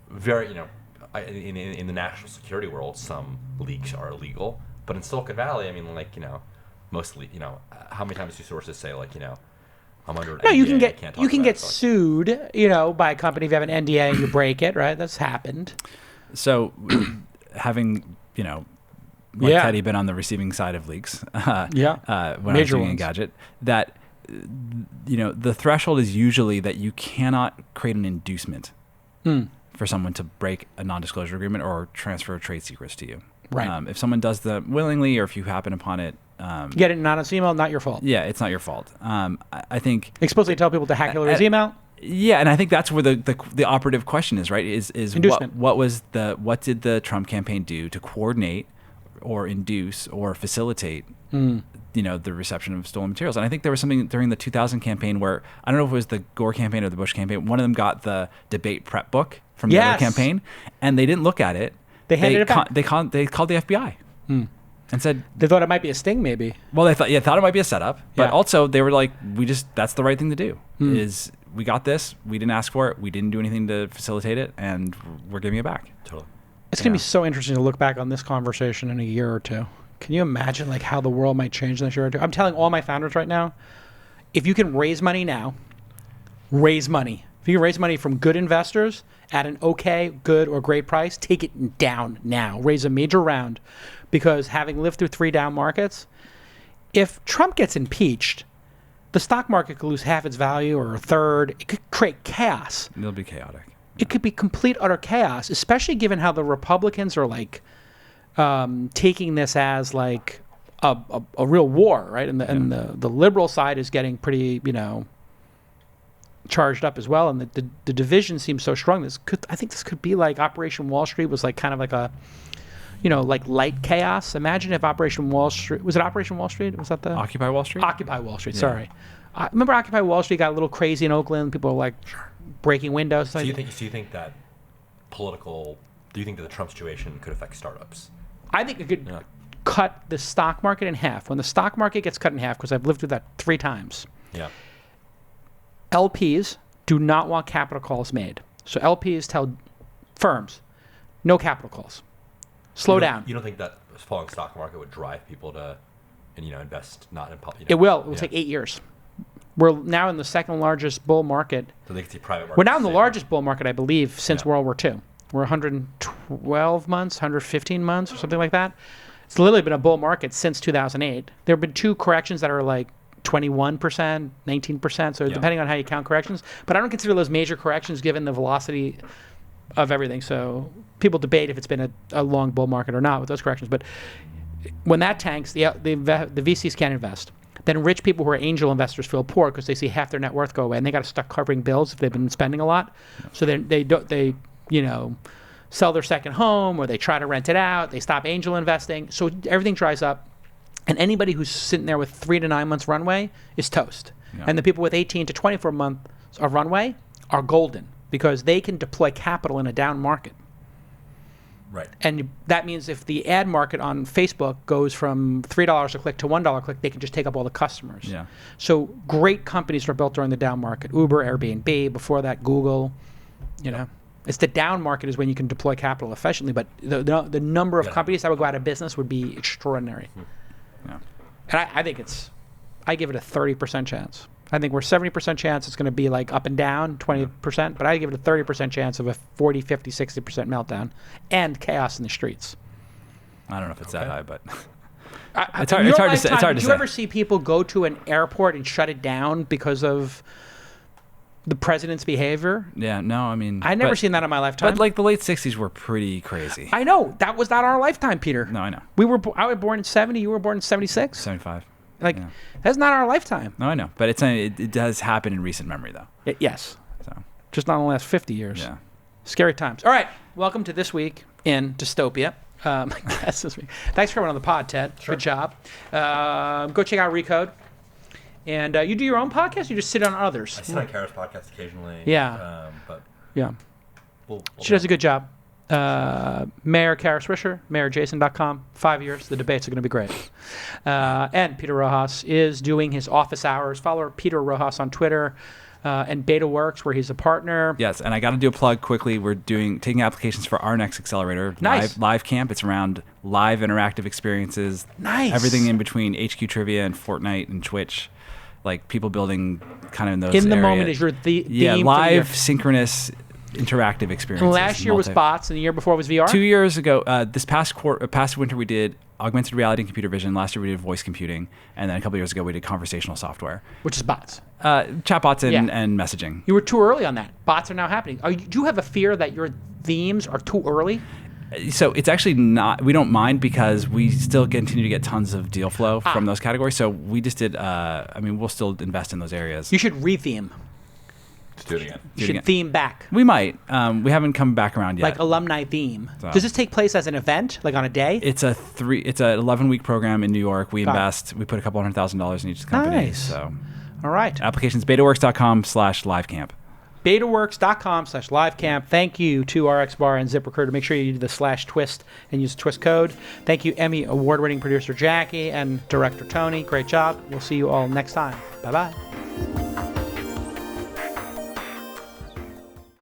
Very in the national security world, some leaks are illegal, but in Silicon Valley, I mean, like mostly, how many times do sources say like I'm under an No, NDA, you can I get can't talk you can about get it, so, sued, by a company if you have an NDA and you break it, right? That's happened. So, having like Teddy been on the receiving side of leaks, when I was Major doing ones. Engadget, that the threshold is usually that you cannot create an inducement for someone to break a non-disclosure agreement or transfer trade secrets to you. Right. If someone does that willingly, or if you happen upon it, Get it in an anonymous email, not your fault. yeah, it's not your fault. I think. Explicitly tell people to hack Hillary's email. Yeah, and I think that's where the operative question is, right? Is Inducement. what did the Trump campaign do to coordinate or induce or facilitate the reception of stolen materials? And I think there was something during the 2000 campaign where, I don't know if it was the Gore campaign or the Bush campaign, one of them got the debate prep book from the other Yes. campaign, and they didn't look at it. They handed it back. They called the FBI and said, They thought it might be a sting, maybe. well, they thought it might be a setup, but Yeah. also they were like, that's the right thing to do. Is we got this, we didn't ask for it, we didn't do anything to facilitate it, and we're giving it back. totally. It's going to be so interesting to look back on this conversation in a year or two. Can you imagine like how the world might change in this year or two? I'm telling all my founders right now, if you can raise money now, raise money. If you can raise money from good investors at an okay, good, or great price, take it down now. Raise a major round, because having lived through 3 down markets, if Trump gets impeached, the stock market could lose half its value or a third. It could create chaos. It'll be chaotic. It could be complete utter chaos, especially given how the Republicans are like taking this as like a real war, right? And the liberal side is getting pretty charged up as well, and the division seems so strong. I think this could be like Operation Wall Street was like kind of like a like light chaos. Imagine if Operation Wall Street was it Operation Wall Street? Was that the Occupy Wall Street? Occupy Wall Street? Yeah. Sorry, I remember Occupy Wall Street got a little crazy in Oakland. People were like breaking windows. So you think that do you think that the Trump situation could affect startups? I think it could cut the stock market in half. When the stock market gets cut in half, because I've lived through that 3 times, Yeah. LPs do not want capital calls made. So LPs tell firms, no capital calls. Slow down. You don't think that a falling stock market would drive people to, invest not in public? It will. It will take 8 years. We're now in the second largest bull market. So they can see private market. We're now in the largest bull market, I believe, since World War II. We're 112 months, 115 months, or something like that. It's literally been a bull market since 2008. There have been 2 corrections that are like 21%, 19%, so depending on how you count corrections. But I don't consider those major corrections given the velocity of everything. So people debate if it's been a long bull market or not with those corrections. But when that tanks, the VCs can't invest. Then rich people who are angel investors feel poor because they see half their net worth go away, and they got to start covering bills if they've been spending a lot. So then they sell their second home, or they try to rent it out. They stop angel investing. So everything dries up. And anybody who's sitting there with 3 to 9 months runway is toast. Yeah. And the people with 18 to 24 months of runway are golden, because they can deploy capital in a down market. Right. And that means if the ad market on Facebook goes from $3 a click to $1 a click, they can just take up all the customers. Yeah. So great companies are built during the down market. Uber, Airbnb, before that Google, It's the down market is when you can deploy capital efficiently, but the number of companies that would go out of business would be extraordinary. Yeah. And I think I give it a 30% chance. I think we're 70% chance it's going to be like up and down, 20%, but I give it a 30% chance of a 40, 50, 60% meltdown and chaos in the streets. I don't know if it's that high, but It's hard to say. Did you ever see people go to an airport and shut it down because of the president's behavior? Yeah, no, I mean... I've never seen that in my lifetime. But, like, the late 60s were pretty crazy. I know. That was not our lifetime, Peter. No, I know. I was born in 70. You were born in 76. 75. Like, that's not our lifetime. No, I know. But it does happen in recent memory, though. Yes. So. Just not in the last 50 years. Yeah. Scary times. All right. Welcome to This Week in Dystopia. Thanks for coming on the pod, Ted. Sure. Good job. Go check out Recode. And you do your own podcast? Or you just sit on others? I sit on Kara's podcast occasionally. Yeah. But yeah. We'll she does a good job. Mayor Kara Swisher, mayorjason.com. 5 years. The debates are going to be great. And Peter Rojas is doing his office hours. Follow Peter Rojas on Twitter. And BetaWorks, where he's a partner. Yes, and I got to do a plug quickly. We're taking applications for our next accelerator, nice. Live Camp. It's around live interactive experiences. Nice. Everything in between HQ Trivia and Fortnite and Twitch, like people building kind of in those. In the area. moment is your theme. Live synchronous interactive experiences. And last year was bots, and the year before was VR. 2 years ago, this past winter we did augmented reality and computer vision. Last year we did voice computing, and then a couple years ago we did conversational software, which is bots. Chatbots and messaging. You were too early on that. Bots are now happening. Do you have a fear that your themes are too early? So it's actually not. We don't mind because we still continue to get tons of deal flow from those categories. So we just did. We'll still invest in those areas. You should retheme. Let's do it again. You should theme back. We might. We haven't come back around yet. Like alumni theme. So. Does this take place as an event, like on a day? It's an 11-week program in New York. We invest. We put a couple $100,000 in each company. Nice. So. All right. Applications, betaworks.com/livecamp. Betaworks.com/livecamp. Thank you to RxBar and ZipRecruiter. Make sure you do the /twist and use twist code. Thank you, Emmy award-winning producer Jackie and director Tony. Great job. We'll see you all next time. Bye-bye.